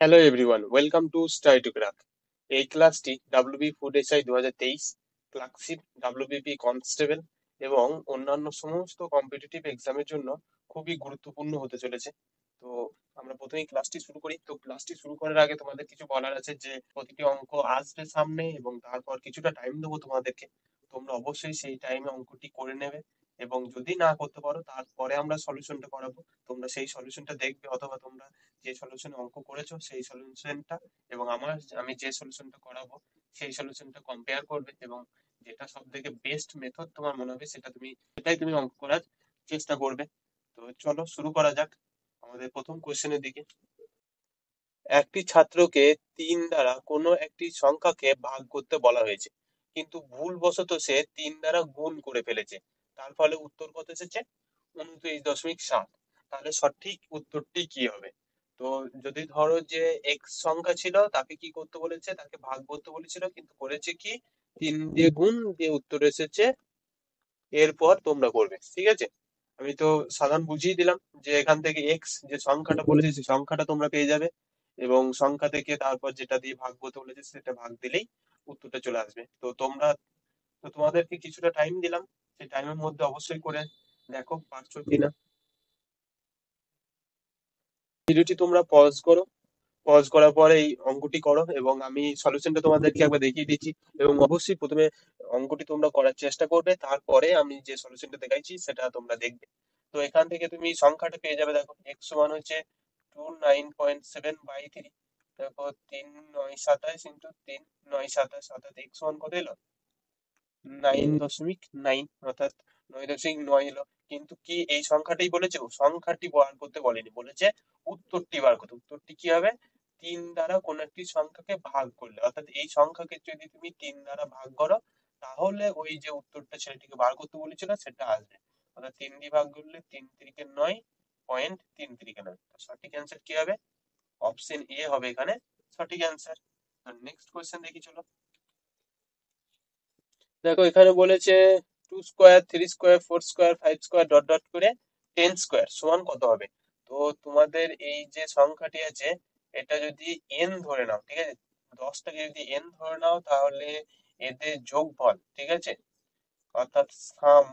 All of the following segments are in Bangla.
Hello everyone, welcome to study to crack. এই ক্লাসটি WB food SI 2023, clerkship, WBP constable এবং অন্যান্য সমস্ত কম্পিটিটিভ এক্সামের জন্য খুবই গুরুত্বপূর্ণ হতে চলেছে। তো আমরা প্রথমেই ক্লাসটি শুরু করি। তো ক্লাসটি শুরু করার আগে তোমাদের কিছু বলার আছে যে প্রতিটি অঙ্ক আসবে সামনে এবং তারপর কিছুটা টাইম দেবো তোমাদেরকে। তোমরা অবশ্যই সেই টাইমে অঙ্কটি করে নেবে এবং যদি না করতে পারো তারপরে আমরা সলিউশনটা করাবো। তোমরা সেই সলিউশনটা দেখবে অথবা তোমরা যে সলিউশনে অঙ্ক করেছো সেই সলিউশনটা এবং আমি যে সলিউশনটা করাবো সেই সলিউশনটা কম্পেয়ার করবে এবং যেটা সব থেকে বেস্ট মেথড তোমার মনে হবে সেটাই তুমি অঙ্ক করার চেষ্টা করবে। তো চলো শুরু করা যাক আমাদের প্রথম কোশ্চেনের দিকে। একটি ছাত্রকে ৩ দ্বারা কোনো একটি সংখ্যাকে ভাগ করতে বলা হয়েছে, কিন্তু ভুলবশত সে ৩ দ্বারা গুণ করে ফেলেছে। তার ফলে উত্তর কত এসেছে? 29.7। তাহলে সঠিক উত্তরটি কি হবে? তো যদি ধরো যে এক্স সংখ্যা ছিল, তাকে কি করতে বলেছে? তাকে ভাগ করতে বলেছিল, কিন্তু করেছে কি? ৩ দিয়ে গুণ দিয়ে উত্তর এসেছে। এরপর তোমরা করবে, ঠিক আছে? আমি তো সাধারণ বুঝিয়ে দিলাম যে এখান থেকে এক্স যে সংখ্যাটা বলেছে সেই সংখ্যাটা তোমরা পেয়ে যাবে এবং সংখ্যা থেকে তারপর যেটা দিয়ে ভাগ করতে বলেছে সেটা ভাগ দিলেই উত্তরটা চলে আসবে। তো তোমাদেরকে কিছুটা টাইম দিলাম, সেই টাইমের মধ্যে অবশ্যই করে দেখো পারছো কিনা। ভিডিওটি তোমরা পজ করো, পজ করার পরে এই অঙ্কটি করো এবং আমি সলিউশনটা তোমাদেরকে একবার দেখিয়ে দিচ্ছি এবং অবশ্যই প্রথমে অঙ্কটি তোমরা করার চেষ্টা করবে, তারপরে আমি যে সলিউশনটা দেখাইছি সেটা তোমরা দেখবে। তো এখান থেকে তুমি সংখ্যাটা পেয়ে যাবে। দেখো এক্স সমান হচ্ছে 29.7/3। দেখো 3 9 27 ইন্টু 3 9 27, অর্থাৎ এক্স সমান কত এলো? 9.9, অর্থাৎ 9.9 এলো। কিন্তু কি এই সংখ্যাটাই বলেছে? ও সংখ্যাটি বার করতে বলেনি, বলেছে উত্তরটি বার করতে। উত্তরটি কি হবে? ৩ দ্বারা কোন একটি সংখ্যাকে ভাগ করলে, অর্থাৎ এই সংখ্যাকে যদি তুমি 3 দ্বারা ভাগ করো তাহলে ওই যে উত্তরটা ছেলেটিকে বার করতে বলেছিল সেটা আসবে। অর্থাৎ 3 দিয়ে ভাগ করলে 3 3 9, সঠিক অ্যান্সার কি হবে? অপশন এ হবে এখানে সঠিক অ্যান্সার। নেক্সট কোয়েশ্চেন দেখি চলো। দেখো এখানে বলেছে 2 square, 3 square, 4 square, 5 square dot dot করে 10 স্কোয়ার সমান কত হবে? তো তোমাদের এই যে সংখ্যাটি আছে এটা যদি এন ধরে নাও, ঠিক আছে? 10টাকে যদি এন ধরে নাও তাহলে এদের যোগফল, ঠিক আছে? অর্থাৎ সাম।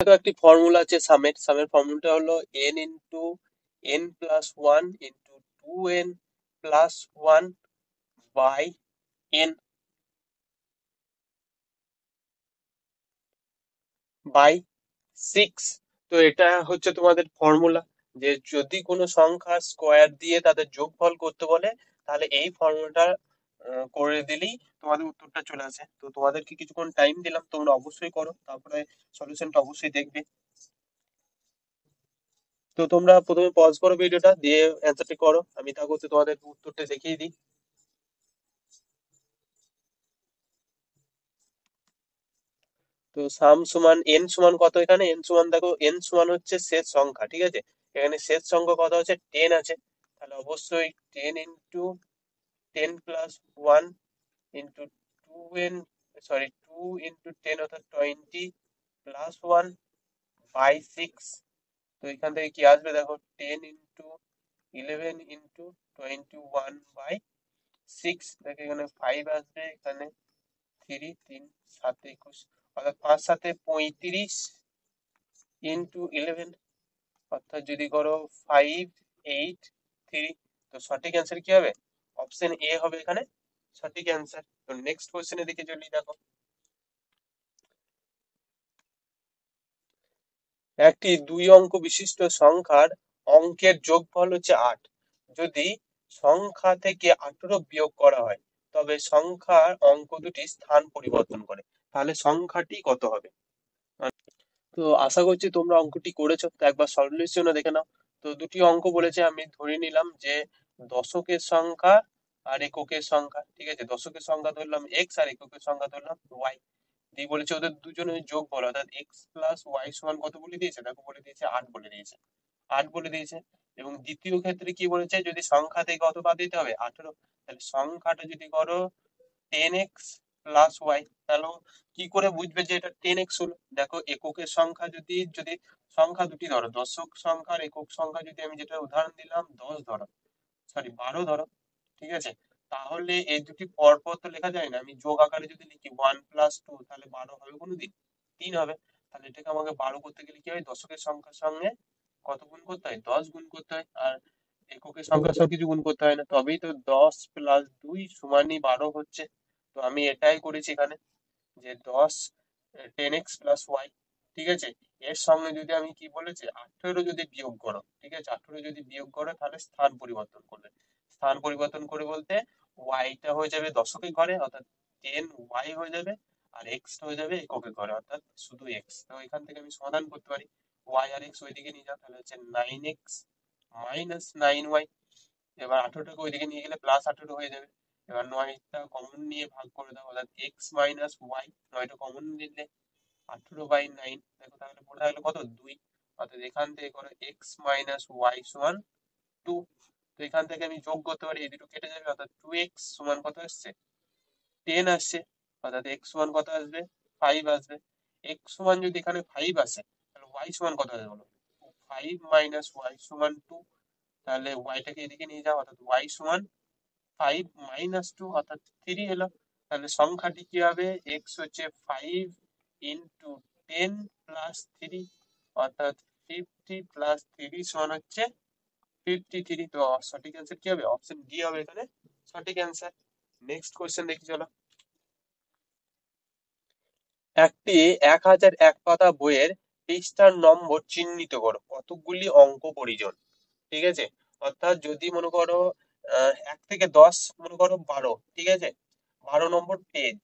দেখো একটি ফর্মুলা আছে সামের ফর্মুলাটা হলো n × n+1 * 2n+1/n বাই 6। তো এটা হচ্ছে তোমাদের ফর্মুলা, যে যদি কোনো সংখ্যা স্কোয়ার দিয়ে তাদের যোগফল করতে বলে তাহলে এই ফর্মুলাটা করে দিলেই তোমাদের উত্তরটা চলে আসে। তো তোমাদেরকে কিছুক্ষণ টাইম দিলাম, তোমরা অবশ্যই করো, তারপরে সলিউশনটা অবশ্যই দেখবে। তো তোমরা প্রথমে পজ করো ভিডিওটা, দিয়ে অ্যান্সারটি করো, আমি তা করতে তোমাদের উত্তরটা দেখিয়ে দিই। তো সাম সমান এন সমান কত? এখানে এন সমান, দেখো এন সমান হচ্ছে শেষ সংখ্যা, ঠিক আছে? এখানে শেষ সংখ্যা কত আছে? 10 আছে। তাহলে অবশ্যই 10 × 10 + 1 * 2n, সরি 2 × 10 অর্থাৎ 20+1/6। তো এখান থেকে কি আসবে? দেখো 10 × 11 * 21/6। দেখো এখানে 5 আসবে, এখানে 3 3 7 21, অর্থাৎ 5 7 35 × 11, অর্থাৎ যদি করো 5 8 3। তো সঠিক অ্যান্সার কি হবে? অপশন এ হবে এখানে সঠিক অ্যান্সার। তো নেক্সট কোশ্চেনের দিকে চলি। দেখো একটি 2 অঙ্ক বিশিষ্ট সংখ্যার অঙ্কের যোগফল হচ্ছে 8। যদি সংখ্যা থেকে 18 বিয়োগ করা হয় তবে সংখ্যার অঙ্ক দুটি স্থান পরিবর্তন করে, তাহলে সংখ্যাটি কত হবে? তো আশা করছি তোমরা অঙ্কটি করেছো, তো একবার সলিউশনও দেখে নাও। তো দুটি অঙ্ক বলেছে, আমি ধরে নিলাম যে দশকের সংখ্যা আর এককের সংখ্যা, ঠিক আছে? দশকের সংখ্যা ধরলাম এক্স আর এককের সংখ্যা ধরলাম ওয়াই। দিয়ে বলেছে ওদের দুজনের যোগ বলো, অর্থাৎ এক্স প্লাস ওয়াই সমান কত বলে দিয়েছে? দেখো বলে দিয়েছে 8 বলে দিয়েছে, 8 বলে দিয়েছে। এবং দ্বিতীয় ক্ষেত্রে কি বলেছে? যদি সংখ্যা থেকে কত বাদ দিতে হবে? 18। তাহলে সংখ্যাটা যদি করো 10x+y, তাহলে কি করে বুঝবে যে এটা 10x হলো? দেখো এককের সংখ্যা যদি যদি সংখ্যা দুটি ধরো, দশক সংখ্যার একক সংখ্যা যদি আমি যেটা উদাহরণ দিলাম 10 ধরো, সরি 12 ধরো, ঠিক আছে। তাহলে এই দুটি পরপর তো লেখা যায় না, আমি যোগ আকারে যদি লিখি 1+2 তাহলে 12 হবে কোনোদিন? 3 হবে। তাহলে এটাকে আমাকে 12 করতে গেলে কি হয়, দশকের সংখ্যার সঙ্গে কত গুণ করতে হয়, 10 গুণ করতে হয়। আর এককের সংখ্যার সঙ্গে কিছু গুণ করতে হয় না, তবেই তো 10+2 সমানই 12 হচ্ছে। তো আমি এটাই করেছি এখানে, যে 10 10x+y, ঠিক আছে। এর সঙ্গে যদি আমি কি বলেছি, 18 যদি বিয়োগ করো, ঠিক আছে, 18 যদি বিয়োগ করো তাহলে স্থান পরিবর্তন করবে। স্থান পরিবর্তন করে বলতে ওয়াইটা হয়ে যাবে দশকের ঘরে অর্থাৎ 10y হয়ে যাবে, আর এক্স হয়ে যাবে এককের ঘরে অর্থাৎ শুধু এক্স। তো এখান থেকে আমি সমাধান করতে পারি, ওয়াই আর এক্স ওইদিকে নিয়ে যাও, তাহলে হচ্ছে 9x - 9y। এবার 18টাকে ওইদিকে নিয়ে গেলে +18 হয়ে যাবে। এবার 9টা কমন নিয়ে ভাগ করে দাও, অর্থাৎ x - y, 9টা কমন নিলে 18/9, দেখো তাহলে পড়ে থাকলো কত, 2। অর্থাৎ এখান থেকে করো x - y সমান 2। তো এখান থেকে আমি যোগ করতে পারি, এই দুটো কেটে যাবে, অর্থাৎ 2x সমান কত আসছে, 10 আসছে। অর্থাৎ x সমান কত আসবে, 5 আসবে। x সমান যদি এখানে 5 আসে, তাহলে y সমান কত আসবে বলো, 5 - y সমান 2। তাহলে y টাকে এদিকে নিয়ে যাও, অর্থাৎ y সমান 5 - 2 অর্থাৎ 3 এলো। তাহলে সংখ্যাটি কি হবে, x হচ্ছে 5 ইন্টু 10 প্লাস 3, অর্থাৎ 50 প্লাস 3 সমান হচ্ছে 53। তো সঠিক অ্যান্সার কি হবে, অপশন ডি হবে এখানে সঠিক অ্যান্সার। নেক্সট কোশ্চেন দেখি চলো। একটি 1001 পাতা বইয়ের পৃষ্ঠার নম্বর চিহ্নিত করো, কতগুলি অঙ্ক পরিজন, ঠিক আছে। অর্থাৎ যদি মনে করো 1 থেকে 10, মনে করো 12, ঠিক আছে, 12 নম্বর পেজ,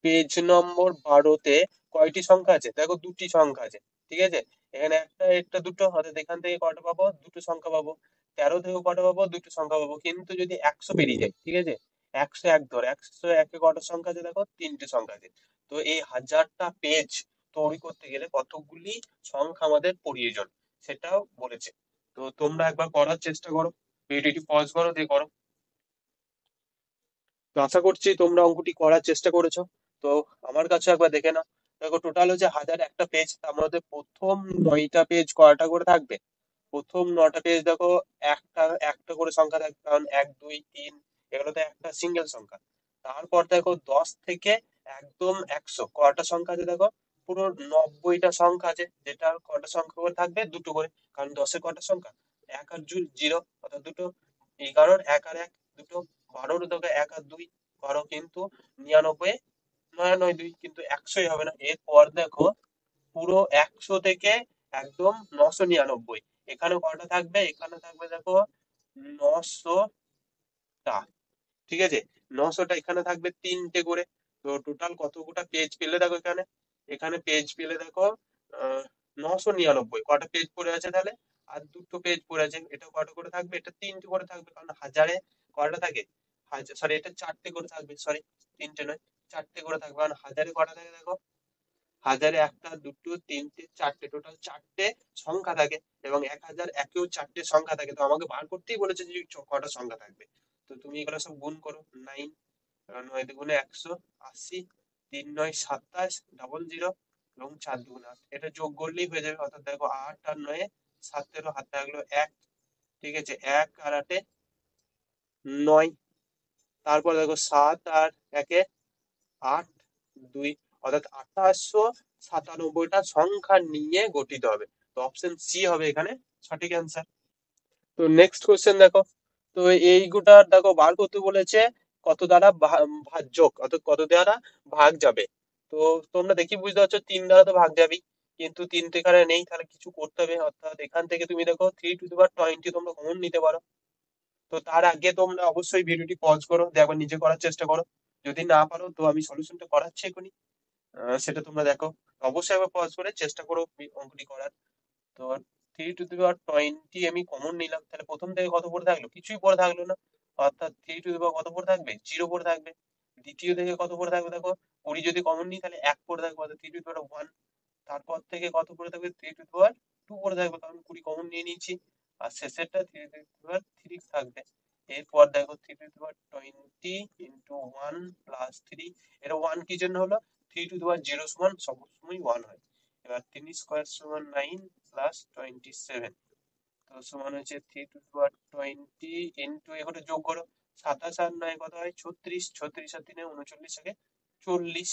পেজ নম্বর 12তে কয়টি সংখ্যা আছে, দেখো দুটি সংখ্যা আছে, ঠিক আছে। এখানে একটা একটা দুটো, অর্থাৎ এখান থেকে কয়টা পাবো, দুটো সংখ্যা পাবো। 13 থেকে কয়টা পাবো, দুটো সংখ্যা পাবো। কিন্তু যদি 100 পেরিয়ে যায়, ঠিক আছে, 101 ধর, 101-এ কয়টা সংখ্যা আছে, দেখো তিনটে সংখ্যা আছে। তো এই 1000টা পেজ তৈরি করতে গেলে কতগুলি সংখ্যা আমাদের প্রয়োজন, সেটাও বলেছে। তো তোমরা একবার করার চেষ্টা করো, ভিডিওটি পজ করো, দিয়ে করো। তো আশা করছি তোমরা অঙ্কটি করার চেষ্টা করেছো। তো আমার কাছে একবার দেখে নাও। দেখো টোটাল হচ্ছে 1001টা পেজ, তার মধ্যে প্রথম 9টা পেজ কয়টা করে থাকবে, প্রথম 9টা পেজ দেখো একটা একটা করে সংখ্যা থাকবে, কারণ 1 2 3 এগুলো তো একটা সিঙ্গেল সংখ্যা। তারপর দেখো 10 থেকে একদম 100 কয়টা সংখ্যা আছে, দেখো পুরো 90টা সংখ্যা আছে, যেটা কয়টা সংখ্যা করে থাকবে, দুটো করে। কারণ 10-এ কয়টা সংখ্যা, 1 আর 0, অর্থাৎ দুটো। 11-র 1 আর 1 দুটো, 12-র দেখো 1 আর 2 12, কিন্তু 99 9 9 2, কিন্তু 100ই হবে না। এরপর দেখো পুরো 100 থেকে একদম 999, এখানে কয়টা থাকবে, এখানে থাকবে দেখো 900টা, ঠিক আছে। 900টা, এখানে থাকবে তিনটে করে। তো টোটাল কতগুলা পেজ পেলে দেখো এখানে, এখানে পেজ পেলে দেখো 999। কটা পেজ পড়ে আছে তাহলে, আর দুটো পেজ পড়ে আছে, এটা কটা করে থাকবে, এটা তিনটে করে থাকবে, কারণ হাজারে কটা থাকে, সরি এটা চারটে করে থাকবে, সরি তিনটে নয়, চারটে করে থাকবে। কারণ হাজারে কটা থাকে দেখো, হাজারে একটা দুটো তিনটে চারটে, টোটাল চারটে সংখ্যা থাকে। এবং 1001-এও চারটে সংখ্যা থাকে। তো আমাকে বার করতেই বলেছে যে কটা সংখ্যা থাকবে। তো তুমি এগুলো সব গুণ করো, 9, 9 দুগুণে 180, 3 9 27, ডবল জিরো, এবং 4 দুগুণে 8, এটা যোগ করলেই হয়ে যাবে। অর্থাৎ দেখো 8 আর 9, 17, হাতে থাকলো 1, ঠিক আছে, 1 আর 8-এ 9। তারপর দেখো 7 আর 1-এ 8, 2, অর্থাৎ 2897টা সংখ্যা নিয়ে গঠিত হবে। তো অপশন সি হবে এখানে সঠিক অ্যান্সার। তো নেক্সট কোশ্চেন দেখো। তো এইগুলা দেখো বার করতে বলেছে কত দ্বারা ভাজ্যক, অর্থাৎ কত দ্বারা ভাগ যাবে। তো তোমরা দেখি বুঝতে পারছো 3 দ্বারা তো ভাগ যাবেই, কিন্তু 3 তো এখানে নেই, তাহলে কিছু করতে হবে। অর্থাৎ এখান থেকে তুমি দেখো 3 টু দি পাওয়ার 20 তোমরা কমন নিতে পারো। তো তার আগে তোমরা অবশ্যই ভিডিওটি পজ করো, দিয়ে একবার নিজে করার চেষ্টা করো। যদি না পারো তো আমি সলিউশনটা করাচ্ছি এখনই, সেটা তোমরা দেখো। অবশ্যই একবার পজ করে চেষ্টা করো অঙ্কটি করার। তো 3 টু দি পাওয়ার 20 আমি কমন নিলাম, তাহলে প্রথম থেকে কত পড়ে থাকলো, কিছুই পড়ে থাকলো না। অর্থাৎ 3 টু দি পাওয়ার কত পড়ে থাকবে, 0 পড়ে থাকবে। দ্বিতীয় থেকে কত পড়ে থাকবে, দেখো 20 যদি কমন নিই তাহলে 1 পড়ে থাকবে, অর্থাৎ 3 টু দি পাওয়ার 1। তারপর থেকে কত পড়ে থাকবে, 3 টু দি পাওয়ার 2 পড়ে থাকবে, কারণ 20 কমন নিয়ে নিয়েছি। আর শেষেরটা 3 টু দি পাওয়ার 3 থাকবে। এরপর দেখো 3 two the power 20 into 1 plus 3, এটা 1 কি জন্য হলো, 3 টু দি পাওয়ার 0 সমান সবসময় 1 হয়। এবার 3 স্কোয়ার সমান 9 প্লাস 27, তো সমান হচ্ছে 3 টু দি পাওয়ার 20 ইন্টু এখানে যোগ করো, 27 আর 9 কত হয় 36, 36 আর 3 39 থেকে 40।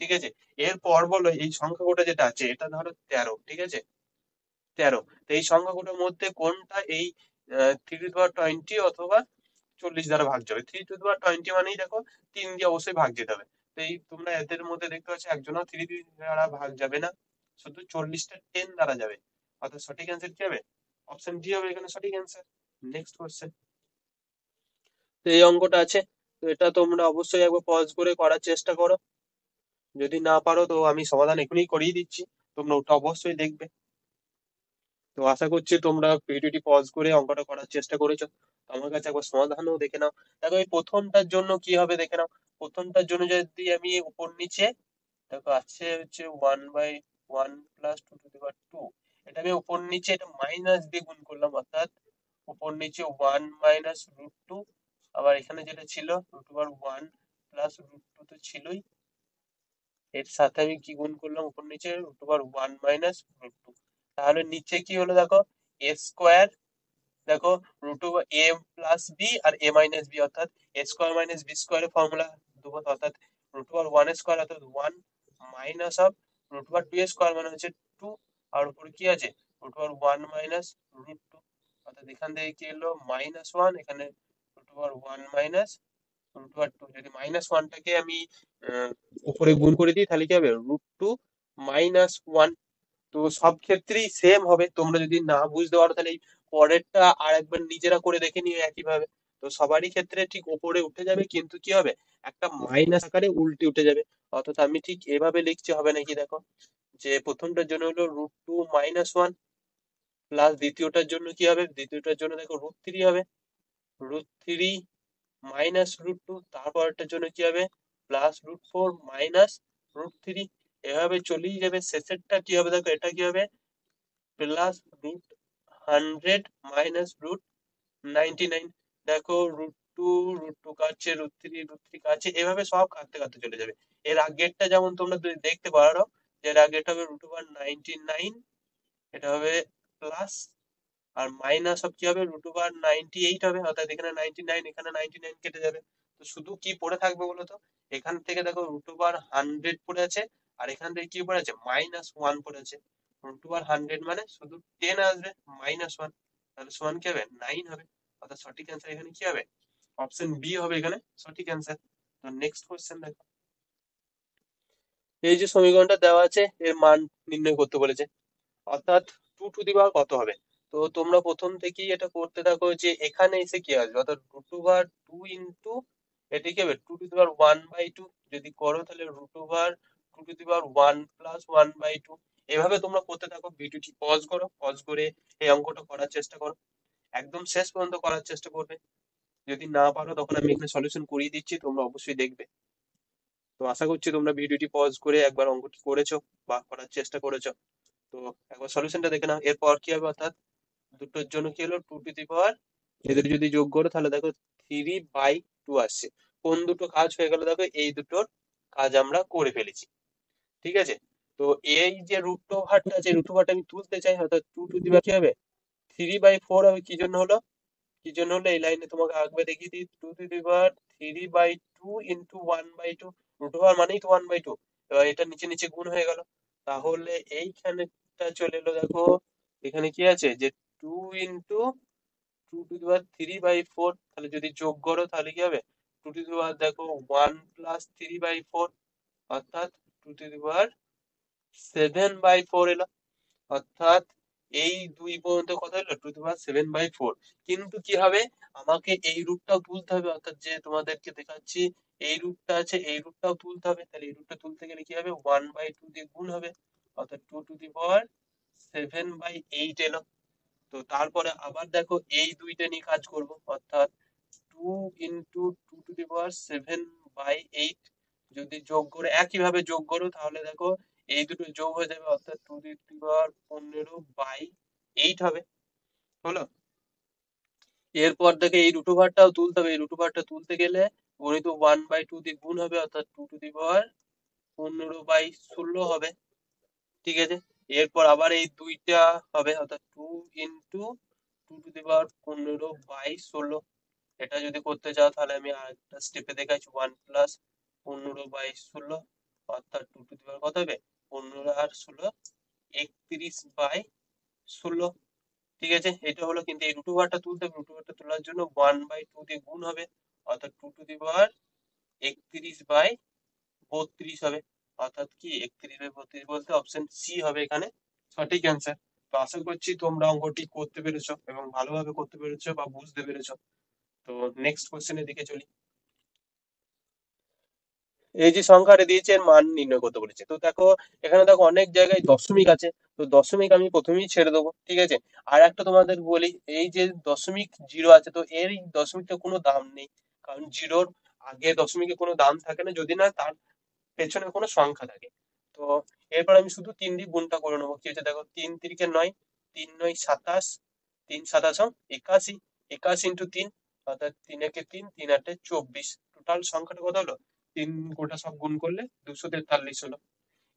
ঠিক আছে, এরপর বলো এই সংখ্যা কোটা যেটা আছে এটা ধরো 13, ঠিক আছে, 13। তো এই সংখ্যাগুলোর মধ্যে কোনটা এই 3 টু দি পাওয়ার 20 অথবা 40 দ্বারা ভাগ যাবে? 3 টু দি পাওয়ার 20 মানেই দেখো 3 দিয়ে অবশ্যই ভাগ যেতে হবে। তো এই তোমরা এদের মধ্যে দেখতে পাচ্ছ একজনও 3 দ্বারা ভাগ যাবে না, শুধু 40টা 10 দ্বারা যাবে। অর্থাৎ সঠিক অ্যান্সার কি হবে? অপশন ডি হবে এখানে সঠিক অ্যান্সার। Next question. তো এই অঙ্কটা আছে, তো এটা তোমরা অবশ্যই একবার পজ করে করার চেষ্টা করো। যদি না পারো তো আমি সমাধান এখনই করিয়ে দিচ্ছি, তোমরা ওটা অবশ্যই দেখবে। তো আশা করছি তোমরা ভিডিওটি পজ করে অঙ্কটা করার চেষ্টা করেছো। তো আমার কাছে একবার সমাধানও দেখে নাও। দেখো এই প্রথমটার জন্য কি হবে দেখে নাও। প্রথমটার জন্য যদি আমি উপর নিচে, দেখো আছে হচ্ছে 1/1 প্লাস 2 টু দি পাওয়ার 2, এটা আমি উপর নিচে এটা মাইনাস দিয়ে গুণ করলাম, অর্থাৎ উপর নিচে 1 - √2। আবার এখানে যেটা ছিল √1 প্লাস √2 তো ছিলই, এর সাথে আমি কি গুণ করলাম উপর নিচে √1 - √2। তাহলে নিচে কি হলো দেখো, এ স্কোয়ার, দেখো √a প্লাস বি আর a মাইনাস বি, অর্থাৎ এ স্কোয়ার মাইনাস বি স্কোয়ারের ফর্মুলা দেবো, অর্থাৎ √1 স্কোয়ার অর্থাৎ 1 মাইনাস অফ √2 স্কোয়ার মানে হচ্ছে 2, আর উপরে কি আছে √1 - √2, অর্থাৎ এখান থেকে কি এলো -1, এখানে √1 - √2। যদি -1টাকে আমি আহ, উপরে গুণ করে দিই তাহলে কি হবে √2 - 1। তো সব ক্ষেত্রেই সেম হবে, তোমরা যদি না বুঝতে পারো তাহলে এই পরেরটা আর একবার নিজেরা করে দেখে নিও একই ভাবে। তো সবারই ক্ষেত্রে ঠিক উপরে উঠে যাবে, কিন্তু কি হবে একটা মাইনাস আকারে উল্টে উঠে যাবে। অর্থাৎ আমি ঠিক এভাবে লিখছি, হবে নাকি দেখো, যে প্রথমটার জন্য হলো √2 - 1 প্লাস দ্বিতীয়টার জন্য কি হবে, দ্বিতীয়টার জন্য দেখো √3 হবে, √3 - √2, তারপরটার জন্য কি হবে +√4 - √3। এভাবে চলেই যাবে, শেষেরটা কি হবে দেখো, এটা কি হবে +√100 - √99। দেখো √2 √2 কাটছে, √3 কাটছে, এভাবে সব কাটতে কাটতে চলে যাবে। এর আগেরটা যেমন তোমরা দেখতে পারো, যে এর আগেরটা হবে √99, এটা হবে প্লাস, আর মাইনাস অফ কি হবে √98 হবে, অর্থাৎ এখানে 99, এখানে 99 কেটে যাবে। তো শুধু কি পড়ে থাকবে বলো তো, এখান থেকে দেখো √100 পড়ে আছে, আর এখান থেকে কি পড়ে আছে -1 পড়ে আছে। √100 মানে শুধু 10 আসবে, -1 তাহলে সমান কি হবে 9 হবে। অর্থাৎ সঠিক অ্যান্সার এখানে কি হবে, অপশন বি হবে এখানে সঠিক অ্যান্সার। তো নেক্সট কোশ্চেন দেখো, এই যে সমীকরণটা দেওয়া আছে এর মান নির্ণয় করতে বলেছে, অর্থাৎ 2 টু দি পাওয়ার কত হবে। তো তোমরা প্রথম থেকেই এটা করতে থাকো, যে এখানে এসে কি আসবে, অর্থাৎ √2 ইন্টু এটি কি হবে 2 টু দি পাওয়ার 1/2। যদি করো তাহলে √2 টু দি পাওয়ার 1 প্লাস 1/2। এভাবে তোমরা করতে থাকো, ভিডিওটি পজ করো, পজ করে এই অঙ্কটা করার চেষ্টা করো, একদম শেষ পর্যন্ত করার চেষ্টা করবে। যদি না পারো তখন আমি এখানে সলিউশন করিয়ে দিচ্ছি, তোমরা অবশ্যই দেখবে। তো আশা করছি তোমরা ভিডিওটি পজ করে একবার অঙ্কটি করেছো বা করার চেষ্টা করেছো। তো একবার সলিউশনটা দেখে নাও, এরপর কি হবে, অর্থাৎ দুটোর জন্য কি হলো 2 টু দি পাওয়ার, এদের যদি যোগ করো তাহলে দেখো 3/2 আসছে। কোন দুটো কাজ হয়ে গেল দেখো, এই দুটোর কাজ আমরা করে ফেলেছি। ঠিক আছে, তো এই যে রুট ওভারটা আছে, রুট ওভারটা আমি তুলতে চাই, অর্থাৎ 2 টু দি পাওয়ার কি হবে 3/4 হবে। কি জন্য হলো, কি জন্য হলো এই লাইনে তোমাকে আঁকবে দেখিয়ে দিই, 2 to the power 3/2 into 1/2, root over মানেই তো 1/2। এবার এটা নিচে নিচে গুণ হয়ে গেল, তাহলে এইখানেটা চলে এলো দেখো, এখানে কি আছে যে 2 ইন্টু 2 টু দি পাওয়ার 3/4, তাহলে যদি যোগ করো তাহলে কি হবে 2 টু দি পাওয়ার দেখো 1 প্লাস 3/4, অর্থাৎ 2 টু দি পাওয়ার 7/4 এলো। অর্থাৎ এই দুই পর্যন্ত কত হলো 2 টু দি পাওয়ার 7/4। কিন্তু কি হবে, আমাকে এই রুটটাও তুলতে হবে, অর্থাৎ যে তোমাদেরকে দেখাচ্ছি এই রুটটা আছে, এই রুটটাও তুলতে হবে। তাহলে এই রুটটা তুলতে গেলে কি হবে 1/2 দিয়ে গুণ হবে, অর্থাৎ 2 টু দি পাওয়ার 7/8 এলো। তো তারপরে আবার দেখো এই দুইটা নিয়ে কাজ করব, অর্থাৎ 2 ইন্টু 2 টু দি পাওয়ার 7/8 যদি যোগ করে একইভাবে যোগ করো তাহলে দেখো এই দুটো যোগ হয়ে যাবে, অর্থাৎ 2 টু দি পাওয়ার 15/8 হবে। হলো, এরপর দেখো এই রুট ওভারটাও তুলতে হবে, এই রুট ওভারটা তুলতে গেলে গণিত 1/2 দিয়ে গুণ হবে, অর্থাৎ 2 টু দি পাওয়ার 15/16 হবে। ঠিক আছে, এরপর আবার এই দুইটা হবে, অর্থাৎ 2 ইন্টু 2^15 এটা যদি করতে চাও তাহলে আমি আরেকটা স্টেপে দেখাচ্ছি, 1+15/16 অর্থাৎ 2 কত হবে, 15 আর 16 31/16। ঠিক আছে, এটা হলো, কিন্তু এই রুট ওভারটা তুলতে হবে, রুট ওভারটা তোলার জন্য 1/2 দিয়ে গুণ হবে, অর্থাৎ 2^31/32 হবে, অর্থাৎ কি 31/32 বলতে অপশন সি হবে এখানে সঠিক অ্যান্সার। তো আশা করছি তোমরা অঙ্কটি করতে পেরেছো এবং ভালোভাবে করতে পেরেছো বা বুঝতে পেরেছো। তো নেক্সট কোশ্চেনের দিকে চলি। এই যে সংখ্যাটা দিয়েছে এর মান নির্ণয় করতে বলেছে, তো দেখো এখানে দেখো অনেক জায়গায় দশমিক আছে, তো দশমিক আমি প্রথমেই ছেড়ে দেবো। ঠিক আছে, আর একটা তোমাদের বলি, এই যে দশমিক জিরো আছে, তো এর এই দশমিকটা কোনো দাম নেই, কারণ জিরোর আগে দশমিকে কোনো দাম থাকে না যদি না তার পেছনে কোনো সংখ্যা থাকে। তো এরপর আমি শুধু 3 দিয়ে গুণটা করে নেবো। কি হচ্ছে দেখো, 3×3 = 9, 3×9 = 27, 3×7 = 81, 81 × 3 অর্থাৎ 3×1 = 3, 3×8 = 24। টোটাল সংখ্যাটা কত হলো, 3 গোটা সব গুণ করলে 243 হলো।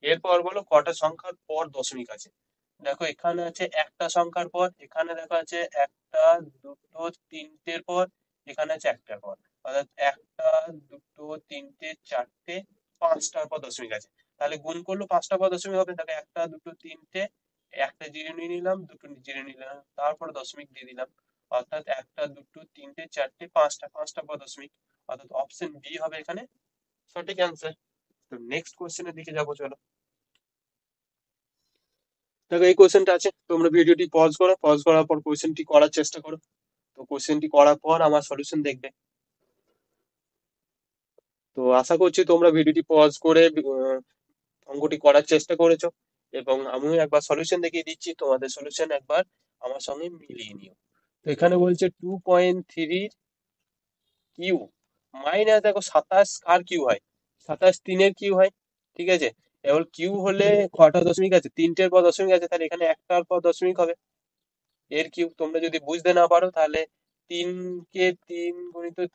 এরপর বলো কটা সংখ্যার পর দশমিক আছে। দেখো এখানে আছে একটা সংখ্যার পর, এখানে দেখো আছে একটা, দুটো, তিনটের পর, এখানে আছে একটার পর, অর্থাৎ একটা, দুটো, তিনটে, চারটে, পাঁচটার পর দশমিক আছে। তাহলে গুণ করলে পাঁচটার পর দশমিক হবে, তাহলে একটা, দুটো, তিনটে, একটা জিরো নিয়ে নিলাম, দুটো জিরো নিলাম, তারপরে দশমিক দিয়ে দিলাম, অর্থাৎ একটা, দুটো, তিনটে, চারটে, পাঁচটা, পাঁচটার পর দশমিক, অর্থাৎ অপশন বি হবে এখানে সঠিক অ্যান্সার। তো নেক্সট কোশ্চেনের দিকে যাবো, চলো। দেখো এই কোশ্চেনটা আছে, তোমরা ভিডিওটি পজ করো, পজ করার পর কোশ্চেনটি করার চেষ্টা করো। তো কোশ্চেনটি করার পর আমার সলিউশন দেখবে। তো আশা করছি তোমরা ভিডিওটি পজ করে অঙ্কটি করার চেষ্টা করেছো, এবং আমিও একবার সলিউশন দেখিয়ে দিচ্ছি, তোমাদের সলিউশন একবার আমার সঙ্গে মিলিয়ে নিও। তো এখানে বলছে 2.3 কিউ মাইনাস, দেখো 27 কার কিউ হয়, 27 তিনের কিউ হয়। ঠিক আছে, এবার কিউ হলে কটা দশমিক আছে, তিনটের পর দশমিক আছে, তাহলে এখানে একটার পর দশমিক হবে এর কিউব। তোমরা যদি বুঝতে না পারো তাহলে 3 ×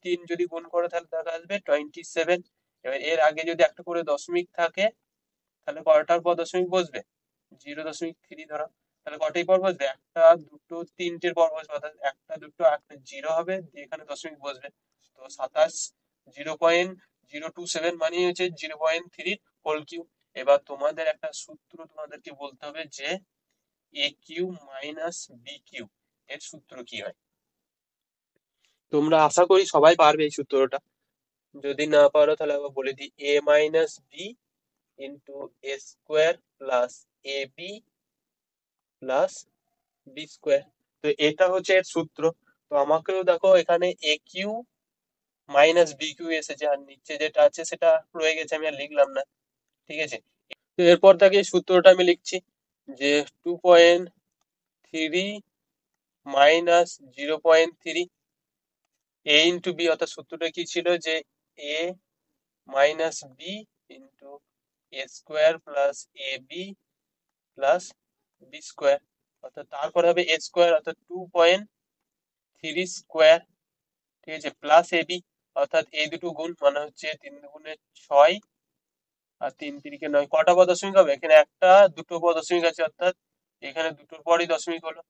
3 যদি গুণ করো তাহলে দেখা আসবে 27। এবার এর আগে যদি একটা করে দশমিক থাকে তাহলে কয়টার পর দশমিক বসবে, 0.3 ধরো, তাহলে কটাই পর বসবে, একটা, দুটো, তিনটের পর বসবে, অর্থাৎ একটা, দুটো, একটা জিরো হবে, দিয়ে এখানে দশমিক বসবে। তো 27 0.027 মানে হচ্ছে 0.3 হোল কিউব। এবার তোমাদের একটা সূত্র তোমাদেরকে বলতে হবে যে এ কিউ মাইনাস বি কিউ এর সূত্র কি হয়। তোমরা আশা করি সবাই পারবে এই সূত্রটা, যদি না পারো তাহলে আবার বলে দিই, a-b * a² + ab + b²। তো এটা হচ্ছে এর সূত্র। তো আমাকেও দেখো এখানে এ কিউ মাইনাস বি কিউ এসেছে, আর নিচে যেটা আছে সেটা রয়ে গেছে, আমি আর লিখলাম না। ঠিক আছে, তো এরপর থেকে এই সূত্রটা আমি লিখছি যে 2.3 মাইনাস 0.3 a ইন্টু বি, অর্থাৎ সূত্রটা কি ছিল যে a minus B into a² + ab + b², অর্থাৎ তারপরে হবে a², অর্থাৎ 2.3²। ঠিক আছে, প্লাস ab, অর্থাৎ এই দুটো গুণ মানে হচ্ছে 3×2 = 6 আর 3×3 = 9, কটা পর দশমিক হবে, এখানে একটা, দুটো পর দশমিক আছে, অর্থাৎ এখানে দুটোর পরই দশমিক হলো,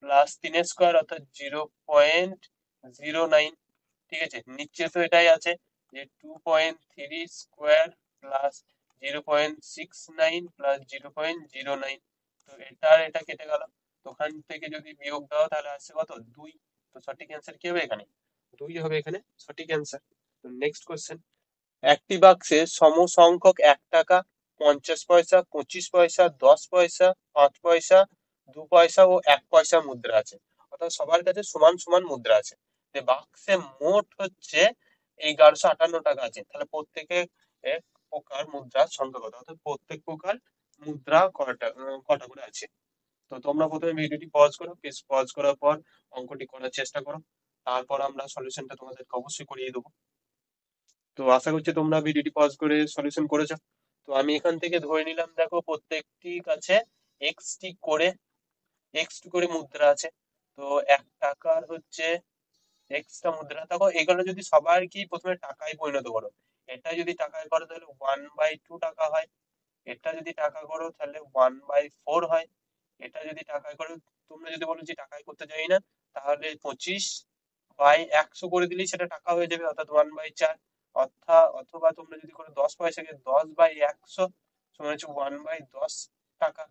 প্লাস 3² অর্থাৎ 0.09। ঠিক আছে, নিচে তো এটাই আছে যে 2.3² প্লাস 0.69 প্লাস 0.09। তো এটা আর এটা কেটে গেল, তো ওখান থেকে যদি বিয়োগ দাও তাহলে আসছে কত, 2। তো সঠিক অ্যান্সার কি হবে এখানে, 2 হবে এখানে সঠিক অ্যান্সার। তো নেক্সট কোশ্চেন, একটি বাক্সে সমসংখ্যক 1 টাকা, 50 পয়সা, 25 পয়সা, 10 পয়সা, 5 পয়সা, 2 পয়সা ও 1 পয়সা মুদ্রা আছে, অর্থাৎ সবার কাছে সমান সমান মুদ্রা আছে। যে বাক্সে মোট হচ্ছে 1158 টাকা আছে, তাহলে প্রত্যেকে এক প্রকার মুদ্রার সংখ্যা কত, অর্থাৎ প্রত্যেক প্রকার মুদ্রা কটা কটা করে আছে। তো তোমরা প্রথমে ভিডিওটি পজ করো, প্লিজ পজ করার পর অঙ্কটি করার চেষ্টা করো, তারপর আমরা সলিউশনটা তোমাদেরকে অবশ্যই করিয়ে দেবো। তো আশা করছি তোমরা ভিডিওটি পজ করে সলিউশন করেছো। তো আমি এখান থেকে ধরে নিলাম, দেখো প্রত্যেকটি কাছে এক্সটি করে মুদ্রা আছে। তো 1 টাকার হচ্ছে এক্সট্রা মুদ্রা, দেখো এগুলো যদি সবার কি প্রথমে টাকায় পরিণত করো, এটা যদি টাকায় করো তাহলে 1/2 টাকা হয়, এটা যদি টাকা করো তাহলে 1/4 হয়, এটা যদি টাকায় করো, তোমরা যদি বলো যে টাকায় করতে চাই না তাহলে 25/100 করে দিলেই সেটা টাকা হয়ে যাবে, অর্থাৎ 1/4। অথবা তোমরা যদি করো 10 পয়সাকে 10/100 সমান হচ্ছে 1/10 টাকা।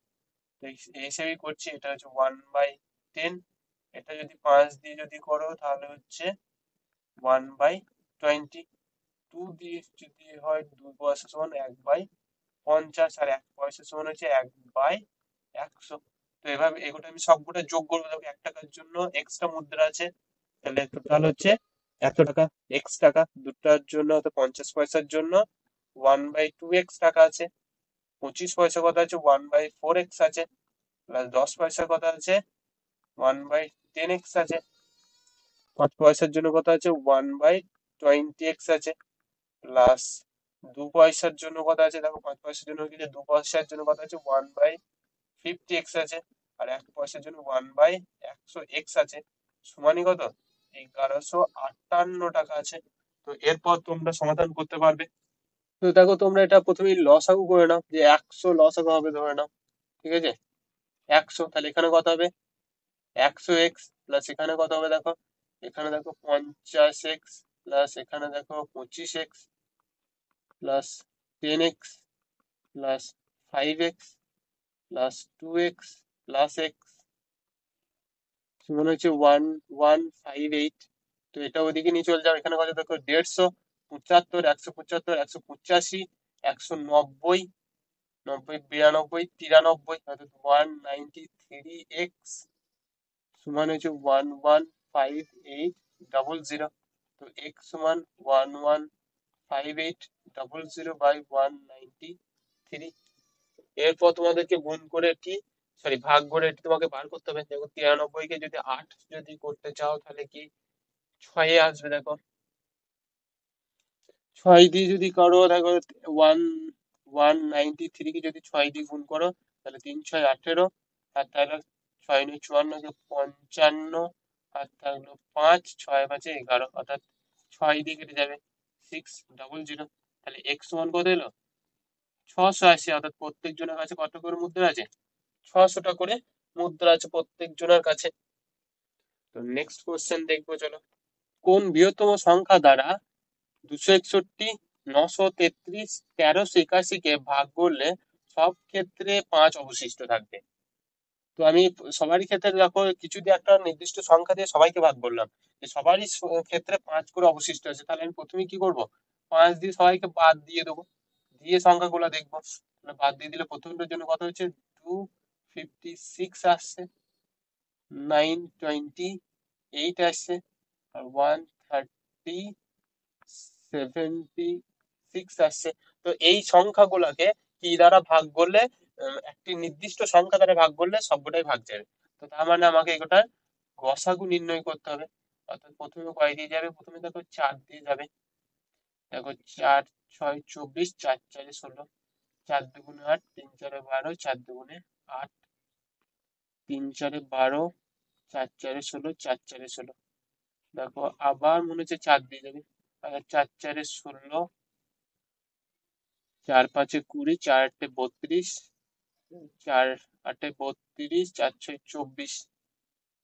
তো এই হিসেবেই করছি, এটা হচ্ছে 1/10। এটা যদি 5 দিয়ে যদি করো তাহলে হচ্ছে 1/20। 2 দিয়ে যদি হয় 2 পয়সা সমান 1/50, আর 1 পয়সা সমান হচ্ছে 1/100। তো এভাবে এগুলো আমি সবগুলো যোগ করবো, দেখো 1 টাকার জন্য এক্সট্রা মুদ্রা আছে, তাহলে টোটাল হচ্ছে 100 টাকা। এক্স টাকা দুটার জন্য, অর্থাৎ 50 পয়সার জন্য 1/2x টাকা আছে। 25 পয়সা কথা আছে 1/4x আছে। প্লাস 10 পয়সার কথা আছে 1/10x আছে। 5 পয়সার জন্য কথা আছে 1/20x আছে। প্লাস 2 পয়সার জন্য কথা আছে, দেখো 5 পয়সার জন্য কি, 2 পয়সার জন্য কথা আছে 1/50x আছে। আর 1 পয়সার জন্য 1/100x আছে। সমানই কত, 1158 টাকা আছে। তো এরপর তোমরা সমাধান করতে পারবে। তো দেখো তোমরা এটা প্রথমেই লসাগু করে নাও, যে 100 লসাগু হবে ধরে নাও, ঠিক আছে। 100, তাহলে এখানে কত হবে, 100x প্লাস এখানে কত হবে দেখো, এখানে দেখো 50x প্লাস এখানে দেখো 25x plus 10x plus 5x plus 2x plus x সমান হচ্ছে 1158। তো এটা ওদিকে নিয়ে চলে যাও, এখানে কত দেখো 150, 75, 175, 180, 190, 90, 92, 93, অর্থাৎ 193x সমান হচ্ছে 115800। তো x সমান 115800/193। এরপর তোমাদেরকে গুণ করে ভাগ করে তোমাকে বার করতে হবে। দেখো 93 কে যদি 8 যদি করতে চাও তাহলে কি 6 আসবে, দেখো 6 দিয়ে যদি করো, দেখো 1193 কে যদি 6 দিয়ে গুণ করো তাহলে 3 6 18, আর তাহলে 6 9 54, আর থাকলো 5 6 5 11, অর্থাৎ 6 দিয়ে কেটে যাবে 600। তাহলে এক্স সমান কত এলো, 680। অর্থাৎ প্রত্যেক জনের কাছে কত করে মুদ্রা আছে, 600টা করে মুদ্রা আছে প্রত্যেক জনের কাছে। তো নেক্সট কোশ্চেন দেখবো, চলো। কোন বৃহত্তম সংখ্যা দ্বারা 261, 933, 1381 কে ভাগ করলে সব ক্ষেত্রে 5 অবশিষ্ট থাকবে? তো আমি সবারই ক্ষেত্রে দেখো কিছু দিয়ে একটা নির্দিষ্ট সংখ্যা দিয়ে সবাইকে ভাগ করলাম, যে সবারই ক্ষেত্রে 5 করে অবশিষ্ট আছে, তাহলে আমি প্রথমে কি করব, 5 দিয়ে সবাইকে বাদ দিয়ে দেবো, দিয়ে সংখ্যাগুলো দেখবো। তাহলে বাদ দিয়ে দিলে প্রথমটার জন্য কত হচ্ছে 256 আসছে, 928 আসছে, আর 176 আসছে। তো এই সংখ্যাগুলোকে কি দ্বারা ভাগ করলে, একটি নির্দিষ্ট সংখ্যা দ্বারা ভাগ করলে সবকটাই ভাগ যাবে। তো তার মানে আমাকে এটার গসাগু নির্ণয় করতে হবে। অর্থাৎ প্রথমে কয় দিয়ে যাবে, প্রথমে দেখো 4 দিয়ে যাবে। দেখো 4 6 24, 4 4 16, 4 দুগুণে 8, 3 4 12, 4 দুগুণে 8, 3 4 12, 4 4 16, 4 4 16। দেখো আবার মনে হচ্ছে 4 দিয়ে যাবে, 4 4 16, 4 5 20, 4 8 32, 4 8 32, 4 6 24।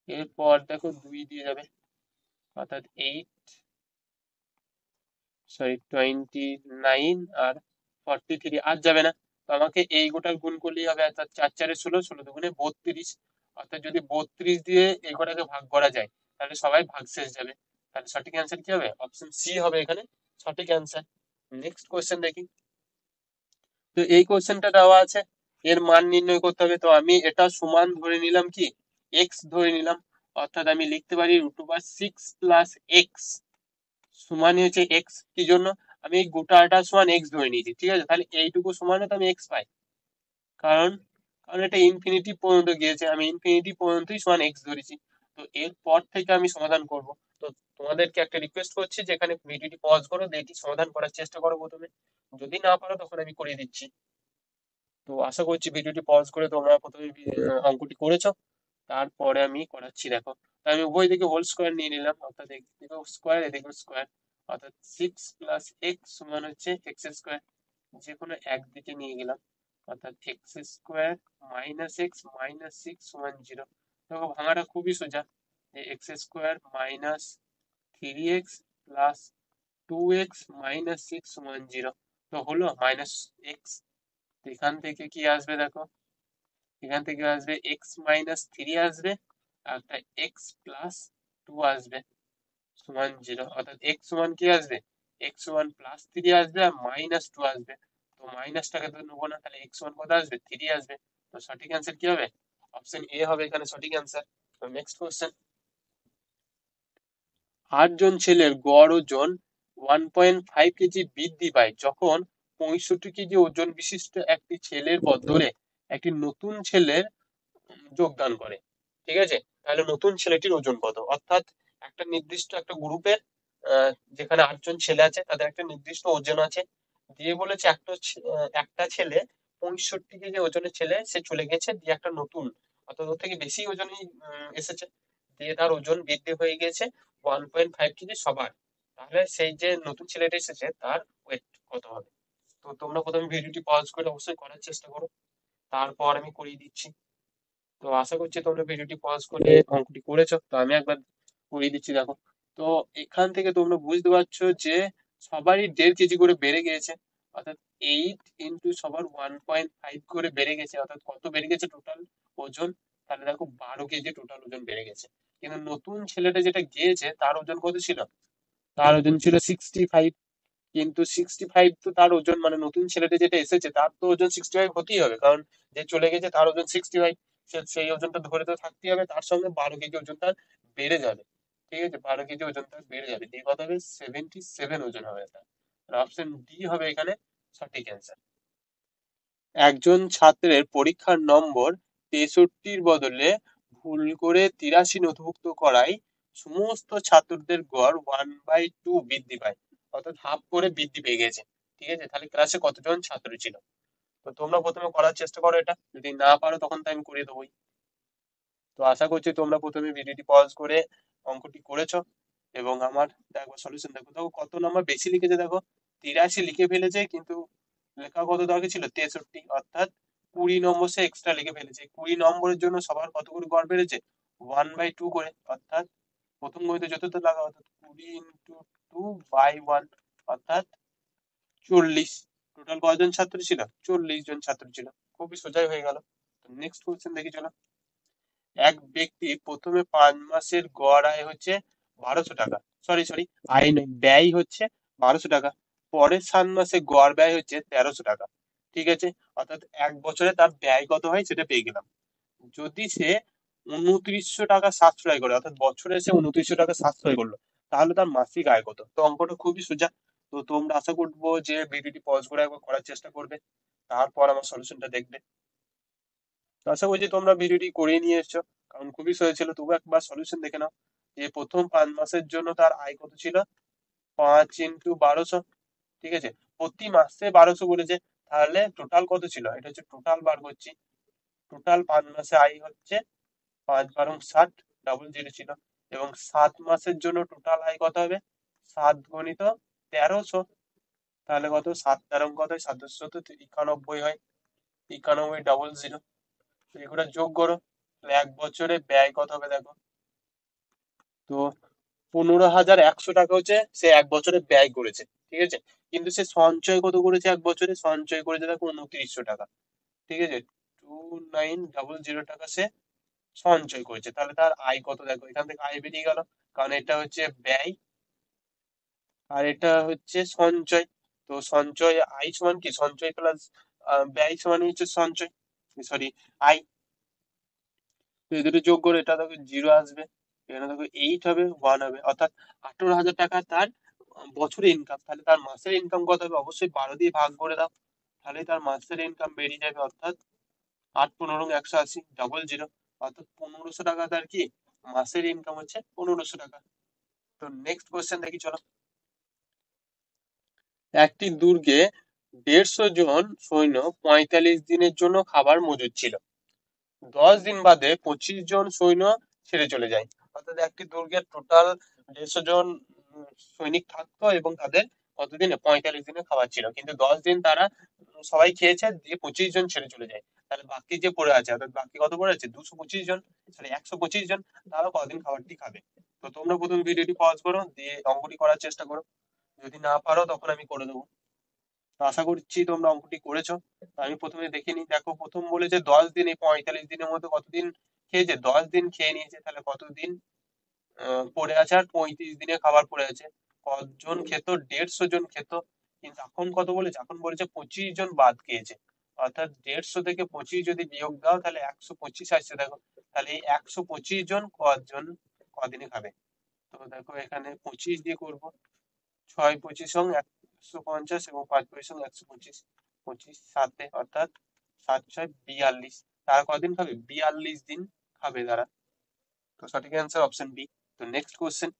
এরপর দেখো 2 দিয়ে যাবে, অর্থাৎ 29 আর 43 আর যাবে না। তো আমাকে এই গোটার গুণ করলেই হবে, অর্থাৎ 4 4 16, 16 দুগুণে 32। অর্থাৎ যদি 32 দিয়ে এই গোটাকে ভাগ করা যায় তাহলে সবাই ভাগশেষ যাবে। তাহলে সঠিক অ্যান্সার কি হবে, অপশন সি হবে এখানে সঠিক অ্যান্সার। নেক্সট কোয়েশ্চেন দেখি। তো এই কোয়েশ্চেনটা দেওয়া আছে, এর মান নির্ণয় করতে হবে। তো আমি এটা সমান ধরে নিলাম কি, এক্স ধরে নিলাম, অর্থাৎ আমি লিখতে পারি √6 + x সমানই হচ্ছে এক্স। কি জন্য, আমি এই গোটাটা সমান এক্স ধরে নিয়েছি, ঠিক আছে। তাহলে এইটুকু সমান তো আমি এক্স পাই, কারণ কারণ এটা ইনফিনিটি পর্যন্ত গিয়েছে, আমি ইনফিনিটি পর্যন্তই সমান এক্স ধরেছি। তো এরপর থেকে আমি সমাধান করব। তো তোমাদেরকে একটা রিকোয়েস্ট করছি যে এখানে ভিডিওটি পজ করো, দিয়ে এটি সমাধান করার চেষ্টা করো প্রথমে, যদি না পারো তখন আমি করিয়ে দিচ্ছি। তো আশা করছি ভিডিওটি পজ করে তোমরা প্রথমে অঙ্কটি করেছো, তারপরে আমি করাচ্ছি। দেখো, তো আমি উভয় দিকে হোল স্কোয়ার নিয়ে নিলাম, অর্থাৎ একদিকে স্কোয়ার এদিকে স্কোয়ার, অর্থাৎ 6 + x সমান হচ্ছে এক্স স্কোয়ার। যে কোনো একদিকে নিয়ে গেলাম, অর্থাৎ x² - x - 6 সমান 0। দেখো ভাঙাটা খুবই সোজা, x square minus 3x plus 2x minus 6 সমান 0। তো হলো মাইনাস এক্স। এখান থেকে কি আসবে দেখো, এখান থেকে আসবে এক্স মাইনাস 3 আসবে, আর একটা এক্স প্লাস 2 আসবে সমান 0। অর্থাৎ এক্স সমান কি আসবে, এক্স সমান প্লাস 3 আসবে আর মাইনাস 2 আসবে। তো মাইনাসটাকে তো নেবো না, তাহলে এক্স সমান কত আসবে, 3 আসবে। তো সঠিক অ্যান্সার কি হবে, অপশন এ হবে এখানে সঠিক অ্যান্সার। তো নেক্সট কোশ্চেন, 8 জন ছেলের গড় ওজন 1.5 কেজি বৃদ্ধি পায় যখন 65 কেজি ওজন বিশিষ্ট একটি ছেলের বদলে একটি নতুন ছেলের যোগদান করে। ঠিক আছে, তাহলে নতুন ছেলেটির ওজন কত, অর্থাৎ একটা নির্দিষ্ট একটা গ্রুপের যেখানে 8 জন ছেলে আছে তাদের একটা নির্দিষ্ট ওজন আছে, দিয়ে বলেছে একটা ছেলে 65 কেজি ওজনের ছেলে সে চলে গেছে, দিয়ে একটা নতুন অর্থাৎ ওর থেকে বেশি ওজনই এসেছে, দিয়ে তার ওজন বৃদ্ধি হয়ে গেছে 1.5 কেজি সবার। তাহলে সেই যে নতুন ছেলেটা এসেছে তার ওয়েট কত হবে। তো তোমরা প্রথমে ভিডিওটি পজ করে অবশ্যই করার চেষ্টা করো, তারপর আমি করিয়ে দিচ্ছি। তো আশা করছি তোমরা ভিডিওটি পজ করে অঙ্কটি করেছো, তো আমি একবার করিয়ে দিচ্ছি দেখো। তো এখান থেকে তোমরা বুঝতে পারছো যে সবারই 1.5 কেজি করে বেড়ে গিয়েছে, অর্থাৎ 8 ইন্টু সবার 1.5 করে বেড়ে গেছে, অর্থাৎ কত বেড়ে গেছে টোটাল ওজন, তাহলে দেখো 12 কেজি টোটাল ওজন বেড়ে গেছে। কিন্তু নতুন ছেলেটা যেটা গিয়েছে তার ওজন কত ছিল, তার ওজন ছিল 65। কিন্তু 65 তো তার ওজন, মানে নতুন ছেলেটা যেটা এসেছে তার তো ওজন 65 হতেই হবে, কারণ যে চলে গেছে তার ওজন 65, সেই ওজনটা ধরে তো থাকতেই হবে, তার সঙ্গে 12 কেজি ওজন তার বেড়ে যাবে। ঠিক আছে, 12 কেজি ওজন তার বেড়ে যাবে, দিয়ে কত হবে, 77 ওজন হবে তার। অপশন ডি হবে এখানে সঠিক অ্যান্সার। একজন ছাত্রের পরীক্ষার নম্বর 63-র বদলে ভুল করে 83 নথিভুক্ত করায় সমস্ত ছাত্রদের গড় 1/2 বৃদ্ধি পায়, অর্থাৎ হাফ করে বৃদ্ধি পেয়ে গেছে। ঠিক আছে, তাহলে ক্লাসে কতজন ছাত্র ছিল। তো তোমরা প্রথমে করার চেষ্টা করো, এটা যদি না পারো তখন তো আমি করে দেবোই। তো আশা করছি তোমরা প্রথমে ভিডিওটি পজ করে অঙ্কটি করেছো, এবং আমার দেখো সলিউশন দেখো, দেখো কত নাম্বার বেশি লিখেছে দেখো, 83 লিখে ফেলেছে, কিন্তু লেখা কত দরকার ছিল, 63, অর্থাৎ 20 নম্বর সে এক্সট্রা লিখে ফেলেছে। 20 নম্বরের জন্য সবার কত করে গড় বেড়েছে, 1/2 করে, অর্থাৎ প্রথম গণিতে যত লাগা, অর্থাৎ 20 × 2/1, অর্থাৎ 40। টোটাল কয়জন ছাত্র ছিল, 40 জন ছাত্র ছিল। খুবই সোজাই হয়ে গেল। নেক্সট কোশ্চেন দেখি চলো। এক ব্যক্তি প্রথমে 5 মাসের গড় আয় হচ্ছে 1200 টাকা, সরি সরি, আয় নয়, ব্যয় হচ্ছে 1200 টাকা, পরের 7 মাসে গড় ব্যয় হচ্ছে 1300 টাকা। ঠিক আছে, অর্থাৎ 1 বছরে তার ব্যয় কত হয় সেটা পেয়ে গেলাম। যদি সে 2900 টাকা সাশ্রয় করে, অর্থাৎ বছরে সে 2900 টাকা সাশ্রয় করলো, তাহলে তার মাসিক আয় কত। তো অঙ্কটা খুবই সোজা। তো তোমরা আশা করবো যে ভিডিওটি পজ করে একবার করার চেষ্টা করবে, তারপর আমার সলিউশনটা দেখবে। তো আশা করছি তোমরা ভিডিওটি করে নিয়ে এসছো, কারণ খুবই সহজ ছিল। তবু একবার সলিউশন দেখে নাও, যে প্রথম 5 মাসের জন্য তার আয় কত ছিল, 5 × 1200। ঠিক আছে, প্রতি মাসে 1200 বলেছে, তাহলে টোটাল কত ছিল, এটা হচ্ছে টোটাল বার করছি। টোটাল 5 মাসে আয় হচ্ছে 5 × 12 = 60, ডাবল জিরো ছিল। এবং 7 মাসের জন্য টোটাল আয় কত হবে, 7 × 1300, তাহলে কত, 7 × 13 কত হয়, 791 হয়, 91 ডাবল জিরো। এগুলো যোগ করো, তাহলে 1 বছরে ব্যয় কত হবে দেখো। তো 15,100 টাকা হচ্ছে সে 1 বছরে ব্যয় করেছে। ঠিক আছে, কিন্তু সে সঞ্চয় কত করেছে, 1 বছরে সঞ্চয় করেছে দেখো 2900 টাকা। ঠিক আছে, 2900 টাকা সে সঞ্চয় করেছে, তাহলে তার আয় কত দেখো, এখান থেকে আয় বেরিয়ে গেল, কারণ এটা হচ্ছে ব্যয় আর এটা হচ্ছে সঞ্চয়। তো সঞ্চয় আয় সমান কি, সঞ্চয় প্লাস ব্যয় সমান হচ্ছে সঞ্চয়, সরি, আয়। তো এই দুটো যোগ করে এটা দেখো 0 আসবে, এখানে দেখো 8 হবে, 1 হবে, অর্থাৎ 18,000 টাকা তার বছরে ইনকাম। তাহলে তার মাসের ইনকাম কত হবে, অবশ্যই 12 দিয়ে ভাগ করে দাও, তাহলে তার মাসের ইনকাম বেরিয়ে যাবে, অর্থাৎ 8 × 15 = 180, ডাবল জিরো, অর্থাৎ 1500 টাকা তার কি মাসের ইনকাম হচ্ছে 1500 টাকা। তো নেক্সট কোয়েশ্চেন দেখি চলো। একটি দুর্গে 150 জন সৈন্য 45 দিনের জন্য খাবার মজুদ ছিল, 10 দিন বাদে 25 জন সৈন্য ছেড়ে চলে যায়। অর্থাৎ একটি দুর্গের টোটাল 150 জন সৈনিক থাকতো, এবং তাদের কতদিনে, 45 দিনে খাবার ছিল, কিন্তু 10 দিন তারা সবাই খেয়েছে, দিয়ে 25 জন ছেড়ে চলে যায়। তাহলে বাকি যে পড়ে আছে, অর্থাৎ বাকি কত পড়ে আছে, 225 জন, সরি 125 জন, তারা কদিন খাবারটি খাবে। তো তোমরা প্রথম ভিডিওটি পজ করো, দিয়ে অঙ্কটি করার চেষ্টা করো। যদি না পারো তখন আমি করে দেবো। তো আশা করছি তোমরা অঙ্কটি করেছো। তো আমি প্রথমে দেখে নিই। দেখো, প্রথম বলেছে 10 দিন, এই 45 দিনের মধ্যে কতদিন খেয়েছে, 10 দিন খেয়ে নিয়েছে, তাহলে কতদিন পড়ে আছে, আর 35 দিনে খাবার পড়ে আছে। কতজন খেত, 150 জন খেত। কিন্তু এখন কত বলেছে, এখন বলেছে 25 জন বাদ খেয়েছে। অর্থাৎ 150 থেকে 25 যদি বিয়োগ দাও তাহলে 125 আসছে। দেখো, তাহলে এই 125 জন কদিনে খাবে। তো দেখো এখানে 25 দিয়ে করবো, 6 25 × 150 এবং 5 5 × 125, 25 7 অর্থাৎ 7 6 42। তারা কদিন খাবে, 42 দিন খাবে তারা। তো সঠিক অ্যান্সার অপশন বি। তো নেক্সট কোশ্চেন।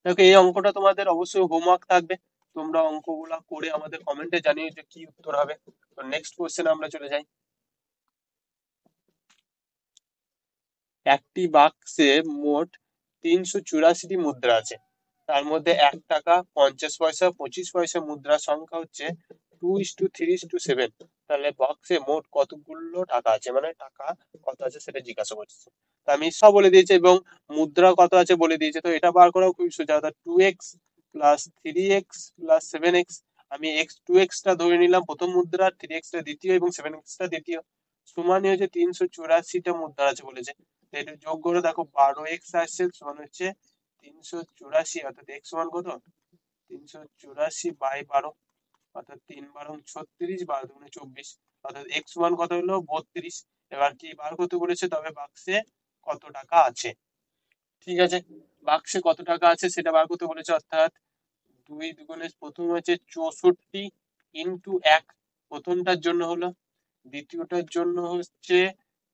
দেখো, এই অঙ্কটা তোমাদের অবশ্যই হোমওয়ার্ক থাকবে। তোমরা অঙ্কগুলা করে আমাদের কমেন্টে জানিয়ে যে কি উত্তর হবে। তো নেক্সট কোশ্চেন আমরা চলে যাই। একটি বাক্সে মোট 384টি মুদ্রা আছে। তার মধ্যে 1 টাকা, 50 পয়সা, 25 পয়সা মুদ্রার সংখ্যা হচ্ছে 2:3:7। তাহলে বক্সে মোট কতগুলো টাকা আছে, মানে টাকা কত আছে সেটা জিজ্ঞাসা করছে। তো আমি সব বলে দিয়েছি এবং মুদ্রা কত আছে বলে দিয়েছে। তো এটা বার করাও খুবই সোজা, অর্থাৎ 2x plus 3x plus 7x। আমি 2x টা ধরে নিলাম প্রথম মুদ্রা, 3x টা দ্বিতীয় এবং 7x টা দ্বিতীয়। সমানই হচ্ছে 384টা মুদ্রা আছে বলেছে। তো এটা যোগ করে দেখো, 12x আসছে, সমান হচ্ছে 384। অর্থাৎ x সমান কত, 384/12, অর্থাৎ 3 × 12 = 36, 12 × 24, অর্থাৎ x সমান কত হলো, 32। এবার কি বার করতে বলেছে, তবে বাক্সে কত টাকা আছে। ঠিক আছে, বাক্সে কত টাকা আছে সেটা বার করতে বলেছে। অর্থাৎ 2 দুগুণে, প্রথম হচ্ছে 64 ইন্টু 1, প্রথমটার জন্য হলো। দ্বিতীয়টার জন্য হচ্ছে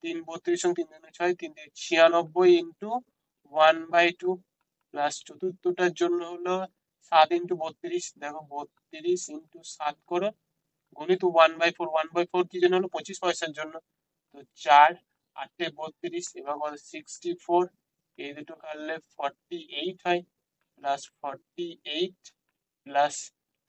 3 32 এবং 3 দুগুণে 6, 3 96 ইন্টু 1/2, প্লাস চতুর্থটার জন্য হলো 7 ইন্টু 32। দেখো, 32 ইন্টু 7 করো, গুণিত 1/4, 1/4 কি জন্য হলো, 25 পয়সার জন্য। তো 4 8 32, এবার বলো 64, এই দুটো কাটলে 48 হয়, প্লাস 48 প্লাস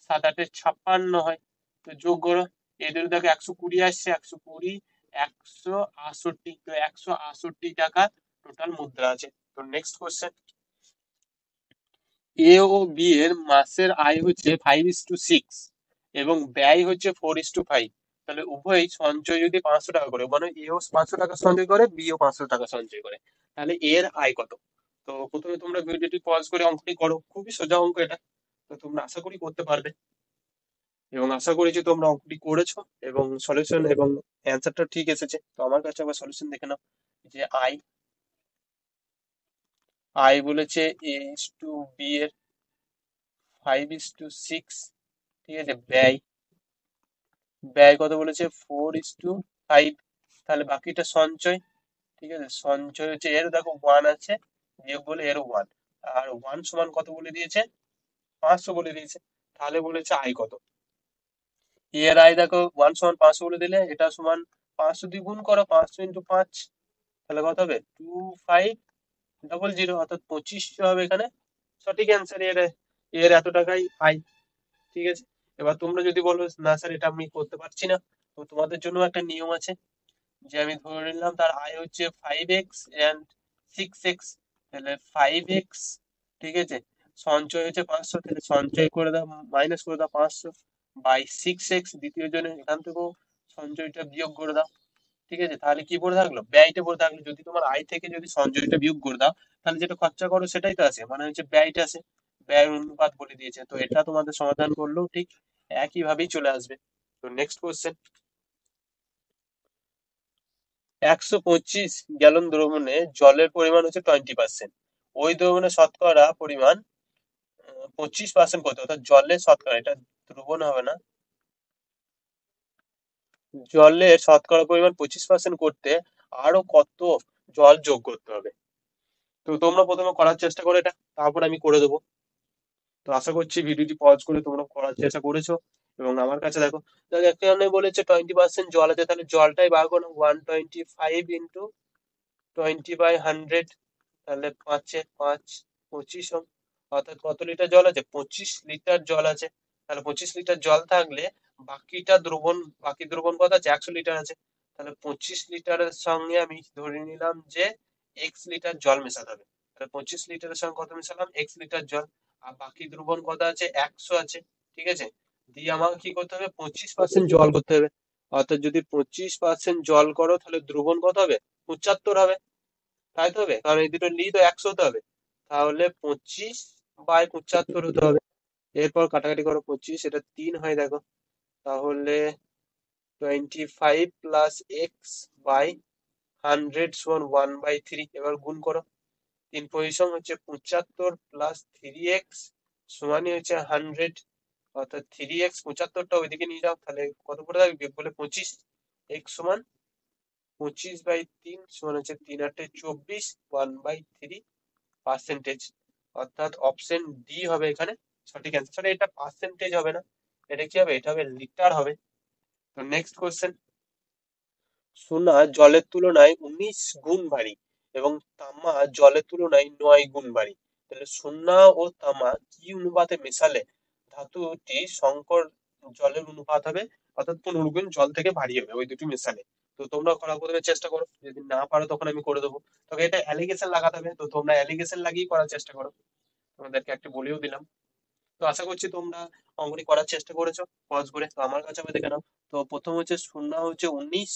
7 8 56 হয়। তো যোগ করো, এই দুটো দেখো 120 আসছে, 120 168। তো 168 টাকা টোটাল মুদ্রা আছে। তো নেক্সট কোশ্চেন। এ ও বি এর মাসের আয় হচ্ছে 5:6 এবং ব্যয় হচ্ছে 4:5। তাহলে উভয়ই সঞ্চয় যদি 500 টাকা করে, মানে এও 500 টাকা সঞ্চয় করে, বিও 500 টাকা সঞ্চয় করে, তাহলে এর আয় কত। তো প্রথমে তোমরা ভিডিওটি পজ করে অঙ্কটি করো, খুবই সোজা অঙ্ক এটা। তো তোমরা আশা করি করতে পারবে, এবং আশা করি যে তোমরা অঙ্কটি করেছো এবং সলিউশন এবং অ্যান্সারটা ঠিক এসেছে। তো আমার কাছে আবার সলিউশন দেখে নাও। যে আই, আই বলেছে এ ইস টু বি এর 5:6, ঠিক আছে। ব্যয়, ব্যয় কত বলেছে, 4:5। তাহলে বাকিটা সঞ্চয়, ঠিক আছে। সঞ্চয় হচ্ছে, এর দেখো 1 আছে, বিয়োগ বলে এরও 1, আর 1 সমান কত বলে দিয়েছে, 500 বলে দিয়েছে। তাহলে বলেছে আয় কত। এর আয় দেখো 1 সমান 500 বলে দিলে, এটা সমান 500 দিয়ে গুণ করো, 500 ইন্টু 5, তাহলে কত হবে, 2500, অর্থাৎ 2500 হবে এখানে সঠিক অ্যান্সার। এর এর এত টাকাই আয়, ঠিক আছে। এবার তোমরা যদি বলো না স্যার এটা আমি করতে পারছি না, তো তোমাদের জন্য একটা নিয়ম আছে। যে আমি ধরে নিলাম তার আয় হচ্ছে 5x and 6x, তাহলে 5x, ঠিক আছে, সঞ্চয় হচ্ছে 500, তাহলে সঞ্চয় করে দাও, মাইনাস করে দাও 500 বাই 6x, দ্বিতীয় জনের এখান থেকেও সঞ্চয়টা বিয়োগ করে দাও। ঠিক আছে, তাহলে কি পড়ে থাকলো, ব্যয়টা পড়ে থাকলো। যদি তোমার আয় থেকে যদি সঞ্চয়টা বিয়োগ করে দাও, তাহলে যেটা খরচা করো সেটাই তো আছে, মানে হচ্ছে ব্যয়টা আছে, ব্যয় অনুপাত বলে দিয়েছে। তো এটা তোমাদের সমাধান করলেও ঠিক একই ভাবেই চলে আসবে। তো নেক্সট কোশ্চেন। 125 গ্যালন দ্রবণে জলের পরিমাণ হচ্ছে 20%, ওই দ্রবণে শতকরা পরিমাণ 25% করতে, অর্থাৎ জলের শতকরা, এটা দ্রবণ হবে না, জলের শতকরা পরিমাণ 25% করতে আরো কত জল যোগ করতে হবে। তো তোমরা প্রথমে করার চেষ্টা করো এটা, তারপর আমি করে দেবো। তো আশা করছি ভিডিওটি পজ করে তোমরা করার চেষ্টা করেছো। এবং আমার কাছে দেখো, দেখো এখানে বলেছে 20% জল আছে, তাহলে জলটাই বার করো, 125 ইন্টু 20/100, তাহলে 5 এ 5, 25 অর্থাৎ কত লিটার জল আছে, 25 লিটার জল আছে। তাহলে 25 লিটার জল থাকলে বাকি দ্রবণ কত আছে? 100 লিটার আছে। তাহলে 25 লিটারের সঙ্গে আমি ধরে নিলাম যে x লিটার জল মেশাতে হবে। তাহলে 25 লিটারের সঙ্গে কত মেশালাম? x লিটার জল। আর বাকি দ্রবণ কত আছে? 100 আছে। ঠিক আছে, দিয়ে আমাকে কি করতে হবে? 25% জল করতে হবে। অর্থাৎ যদি 25% জল করো তাহলে দ্রবণ কত হবে? 75 হবে। তাই তো হবে, কারণ এই দুটো নিই তো 100 হতে হবে। তাহলে 25/75 হতে হবে। এরপর কাটাকাটি করো, 25 এটা 3 হয় দেখো। তাহলে 25 প্লাস এক্স বাই 100 সমান 1/3। এবার গুণ করো, 3 পরিসং হচ্ছে 75 প্লাস 3x সমানই হচ্ছে 100। অর্থাৎ 3x 75টা ওইদিকে নিয়ে যাও, তাহলে কত করে থাকবে? বিয়োগ করলে 25। x সমান 25/3 সমান হচ্ছে 3×8 = 24, 1/3 পার্সেন্টেজ। অর্থাৎ অপশন ডি হবে এখানে সঠিক অ্যান্সার। এটা পার্সেন্টেজ হবে না, এটা কি হবে? এটা হবে লিটার হবে। তো নেক্সট কোশ্চেন, সোনা জলের তুলনায় 19 গুণ ভারী এবং তামা জলের তুলনায় 9 গুণ ভারী। তাহলে সোনা ও তামা কি অনুপাতে মেশালে ধাতুটি সংকর জলের অনুপাত হবে? অর্থাৎ 15 গুণ জল থেকে ভারী হবে ওই দুটি মেশালে। তো তোমরা করার প্রথমে চেষ্টা করো, যদি না পারো তখন আমি করে দেবো। তবে এটা অ্যালিগেশন লাগাতে হবে, তো তোমরা অ্যালিগেশন লাগিয়ে করার চেষ্টা করো। তোমাদেরকে একটা বলেও দিলাম। তো আশা করছি তোমরা অঙ্কটি করার চেষ্টা করেছো পজ করে। তো আমার কাছে আমি দেখে নাও। তো প্রথম হচ্ছে সোনা হচ্ছে 19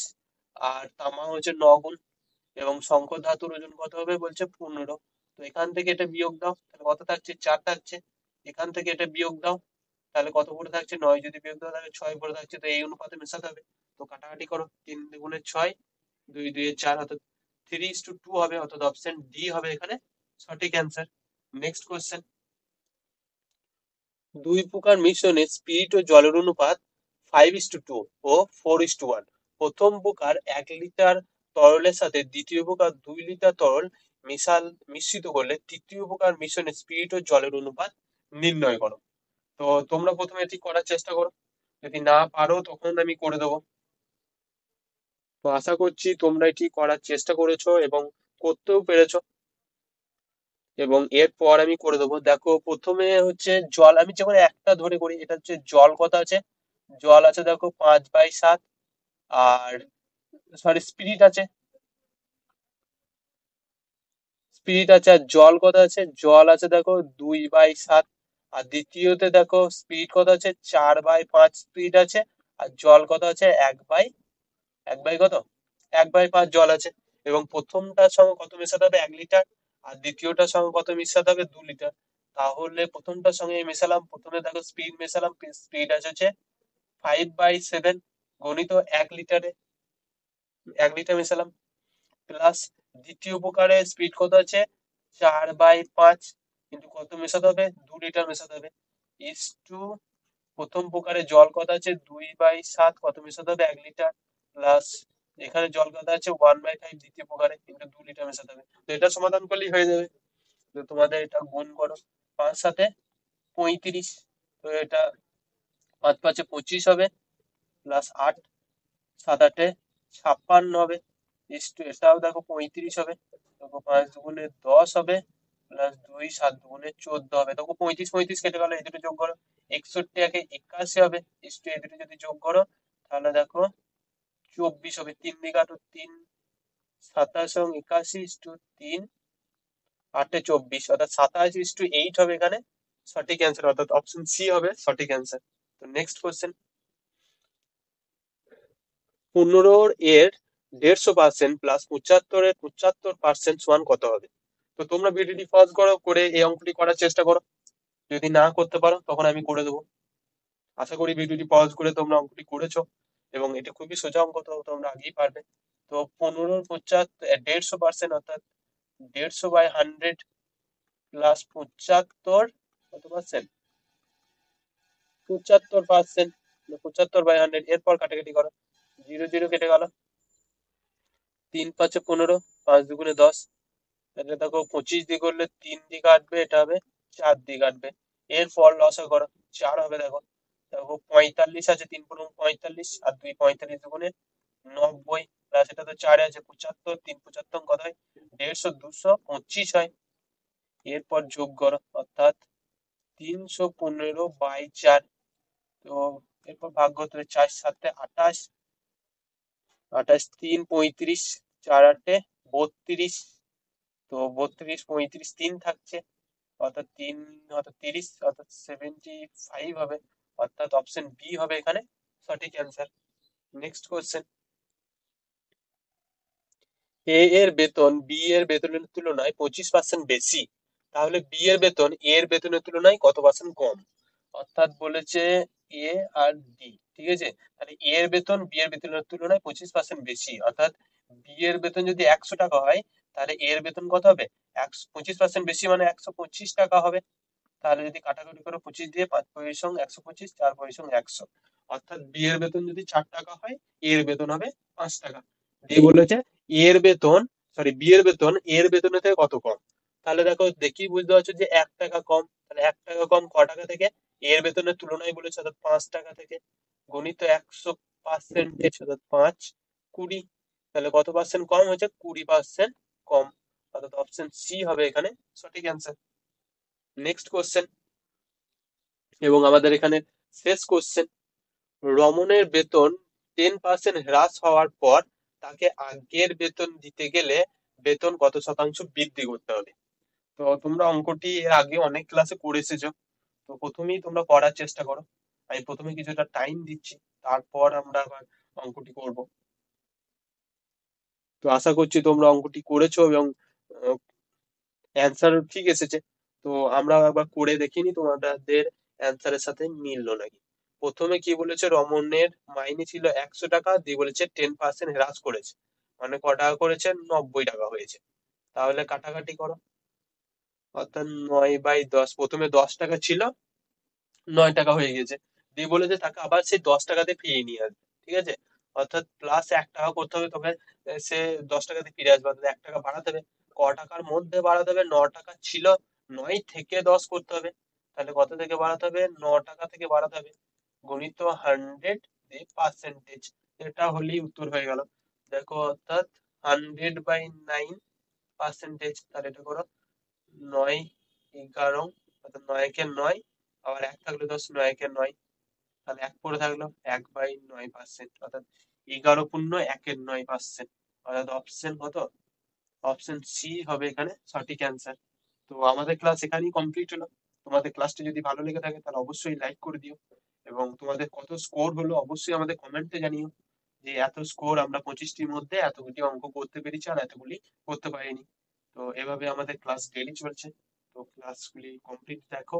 আর তামা হচ্ছে 9 গুণ, এবং সংকর ধাতুর ওজন কত হবে বলছে? 15। তো এখান থেকে এটা বিয়োগ দাও, তাহলে কত থাকছে? 4 থাকছে। এখান থেকে এটা বিয়োগ দাও, তাহলে কত পড়ে থাকছে? 9 যদি বিয়োগ দাও তাহলে 6 পড়ে থাকছে। তো এই অনুপাতে মেশাতে হবে। তো কাটাকাটি করো, 3 দুগুণে 6, 2 2 4, অর্থাৎ 3:2 হবে। অর্থাৎ অপশন ডি হবে এখানে সঠিক অ্যান্সার। নেক্সট কোশ্চেন, দুই প্রকার মিশ্রণে স্পিরিট ও জলের অনুপাত 5:2 ও 4:1। প্রথম প্রকার 1 লিটার তরলের সাথে দ্বিতীয় প্রকার 2 লিটার তরল মিশ্রিত করলে তৃতীয় প্রকার মিশ্রণে স্পিরিট ও জলের অনুপাত নির্ণয় করো। তো তোমরা প্রথমে এটি করার চেষ্টা করো, যদি না পারো তখন আমি করে দেবো। তো আশা করছি তোমরা এটি করার চেষ্টা করেছো এবং করতেও পেরেছো। এবং এরপর আমি করে দেবো। দেখো প্রথমে হচ্ছে জল, আমি যখন একটা ধরে করি, এটা হচ্ছে জল কত আছে? জল আছে দেখো 5/7। আর সরি, স্পিরিট আছে আর জল কত আছে? জল আছে দেখো 2/7। আর দ্বিতীয়তে দেখো স্পিরিট কত আছে? 4/5 স্পিরিট আছে। আর জল কত আছে? কত? 1/5 জল আছে। এবং প্রথমটার সঙ্গে কত মেশাতে হবে? 1 লিটার। আর দ্বিতীয়টার সঙ্গে কত মেশাতে হবে? 2 লিটার। তাহলে প্রথমটার সঙ্গে মেশালাম, প্রথমে দেখো স্পিড মেশালাম, স্পিড আছে হচ্ছে 5/7 গণিত 1 লিটারে, 1 লিটার মেশালাম। প্লাস দ্বিতীয় প্রকারের স্পিড কত আছে? 4/5, কিন্তু কত মেশাতে হবে? 2 লিটার মেশাতে হবে। ইস টু প্রথম প্রকারে জল কত আছে? 2/7, কত মেশাতে হবে? 1 লিটার। প্লাস এখানে জল কত আছে? 1/5 দ্বিতীয় প্রকারে, কিন্তু 2 লিটার মেশাতে হবে। তো এটা সমাধান করলেই হয়ে যাবে। তো তোমাদের এটা গুণ করো, 5×7 = 35। তো এটা 5×5 = 25 হবে। প্লাস 8, 7×8 = 56 হবে। এটাও দেখো 35 হবে। দেখো 5×2 = 10 হবে। প্লাস 2, 7×2 = 14 হবে। দেখো 35 35 কেটে গেল, এই দুটো যোগ করো, 61 একে 81 হবে। এই দুটো যদি যোগ করো তাহলে দেখো 24 হবে। 3 দিয়ে কাটো, 3, 27 এবং 81 3, 8 24, অর্থাৎ 27:8 হবে এখানে সঠিক অ্যান্সার। অর্থাৎ অপশন সি হবে সঠিক অ্যান্সার। তো নেক্সট কোশ্চেন, 15 এর 150% প্লাস 75 এর 75% সমান কত হবে? তো তোমরা ভিডিওটি পজ করো, করে এই অঙ্কটি করার চেষ্টা করো। যদি না করতে পারো তখন আমি করে দেবো। আশা করি ভিডিওটি পজ করে তোমরা অঙ্কটি করেছো এবং এটা খুবই সোজা অঙ্ক, তো তোমরা আগেই পারবে। তো 150% অর্থাৎ 150/100 প্লাস 75 কত পার্সেন্ট? 75%। 75/100। এরপর কাটাকাটি করো, 0 0 কেটে গেল, 3×5 = 15, 5×2 = 10। তাহলে দেখো 25 দিয়ে করলে 3 দিয়ে কাটবে, এটা হবে 4 দিয়ে কাটবে। এরপর লসাগু করো, 4 হবে। দেখো দেখো 45 আছে, 3×45 আর 2 45 দুগুণে 90, প্লাস এটা তো 4 আছে 75, 3×75 কত হয়? 150, 225 হয়। এরপর যোগ করো, অর্থাৎ 315/4। তো এরপর ভাগ করতে হবে 4 7 28, 3 35, 4 8 32, তো 32 35 3 থাকছে, অর্থাৎ 3 অর্থাৎ 30, অর্থাৎ 75 হবে, অর্থাৎ অপশন বি হবে এখানে সঠিক অ্যান্সার। নেক্সট কোশ্চেন, এ এর বেতন বি এর বেতনের তুলনায় 25% বেশি, তাহলে বি এর বেতন এ এর বেতনের তুলনায় কত পার্সেন্ট কম? অর্থাৎ বলেছে এ আর ডি, ঠিক আছে? তাহলে এ এর বেতন বি এর বেতনের তুলনায় 25% বেশি, অর্থাৎ বি এর বেতন যদি 100 টাকা হয়, তাহলে এ এর বেতন কত হবে? 25% বেশি মানে 125 টাকা হবে। তাহলে যদি কাটাকুটি করে 25 দিয়ে 5 পয়সং 125, 4 পয়সং 100, অর্থাৎ বি এর বেতন যদি 4 টাকা হয়, এ এর বেতন হবে 5 টাকা। দিয়ে বলেছে এ এর বেতন, সরি বি এর বেতন এ এর বেতনের থেকে কত কম? তাহলে দেখো দেখি বুঝতে পারছো যে 1 টাকা কম, তাহলে 1 টাকা কম ক টাকা থেকে? এ এর বেতনের তুলনায় বলেছে, অর্থাৎ 5 টাকা থেকে। গণিত 100% অর্থাৎ 5 20, তাহলে কত পার্সেন্ট কম হয়েছে? 20% কম, অর্থাৎ অপশন সি হবে এখানে সঠিক অ্যান্সার। নেক্সট কোশ্চেন, এবং আমাদের এখানে শেষ কোশ্চেন, রমনের বেতন 10% হ্রাস হওয়ার পর তাকে আগের বেতন দিতে গেলে বেতন কত শতাংশ বৃদ্ধি করতে হবে? তো তোমরা অঙ্কটি এর আগে অনেক ক্লাসে করে এসেছো, তো প্রথমেই তোমরা করার চেষ্টা করো। আমি প্রথমে কিছুটা টাইম দিচ্ছি, তারপর আমরা আবার অঙ্কটি করব। তো আশা করছি তোমরা অঙ্কটি করেছো এবং অ্যান্সার ঠিক এসেছে। তো আমরা একবার করে দেখিনি তোমাদের অ্যান্সারের সাথে মিললো নাকি। প্রথমে কি বলেছে, রমণের মাইনে ছিল 100 টাকা, দিয়ে বলেছে 10% হ্রাস করেছে, মানে ক টাকা করেছে? 90 টাকা হয়েছে। তাহলে কাটাকাটি করো, অর্থাৎ 9/10, প্রথমে 10 টাকা ছিল, 9 টাকা হয়ে গেছে। দিয়ে বলেছে তাকে আবার সেই 10 টাকাতে ফিরিয়ে নিয়ে আসবে, ঠিক আছে? অর্থাৎ প্লাস 1 টাকা করতে হবে, তবে সে 10 টাকাতে ফিরে আসবে, অর্থাৎ 1 টাকা বাড়াতে হবে। ক টাকার মধ্যে বাড়াতে হবে? 9 টাকা ছিল, 9 থেকে 10 করতে হবে, তাহলে কত থেকে বাড়াতে হবে? 9 টাকা থেকে বাড়াতে হবে। গণিত 100 দিয়ে পার্সেন্টেজ, এটা হলেই উত্তর হয়ে গেল। দেখো, অর্থাৎ 100/9 পার্সেন্টেজ, তাহলে এটা করো 9 11, অর্থাৎ 9 একে 9, আবার 1 থাকলে 10, 9 একে 9, তাহলে 1 পড়ে থাকলো, 1/9%, অর্থাৎ 11.1 এর 9%, অর্থাৎ অপশন কত? অপশন সি হবে এখানে সঠিক অ্যান্সার। তো আমাদের ক্লাস এখানেই কমপ্লিট হলো। তোমাদের ক্লাসটি যদি ভালো লেগে থাকে তাহলে অবশ্যই লাইক করে দিও, এবং তোমাদের কত স্কোর হলো অবশ্যই আমাদের কমেন্টে জানিও, যে এত স্কোর আমরা 25টির মধ্যে এতগুলি অঙ্ক করতে পেরেছি আর এতগুলি করতে পারিনি। তো এভাবে আমাদের ক্লাস ডেইলি চলছে, তো ক্লাসগুলি কমপ্লিট দেখো।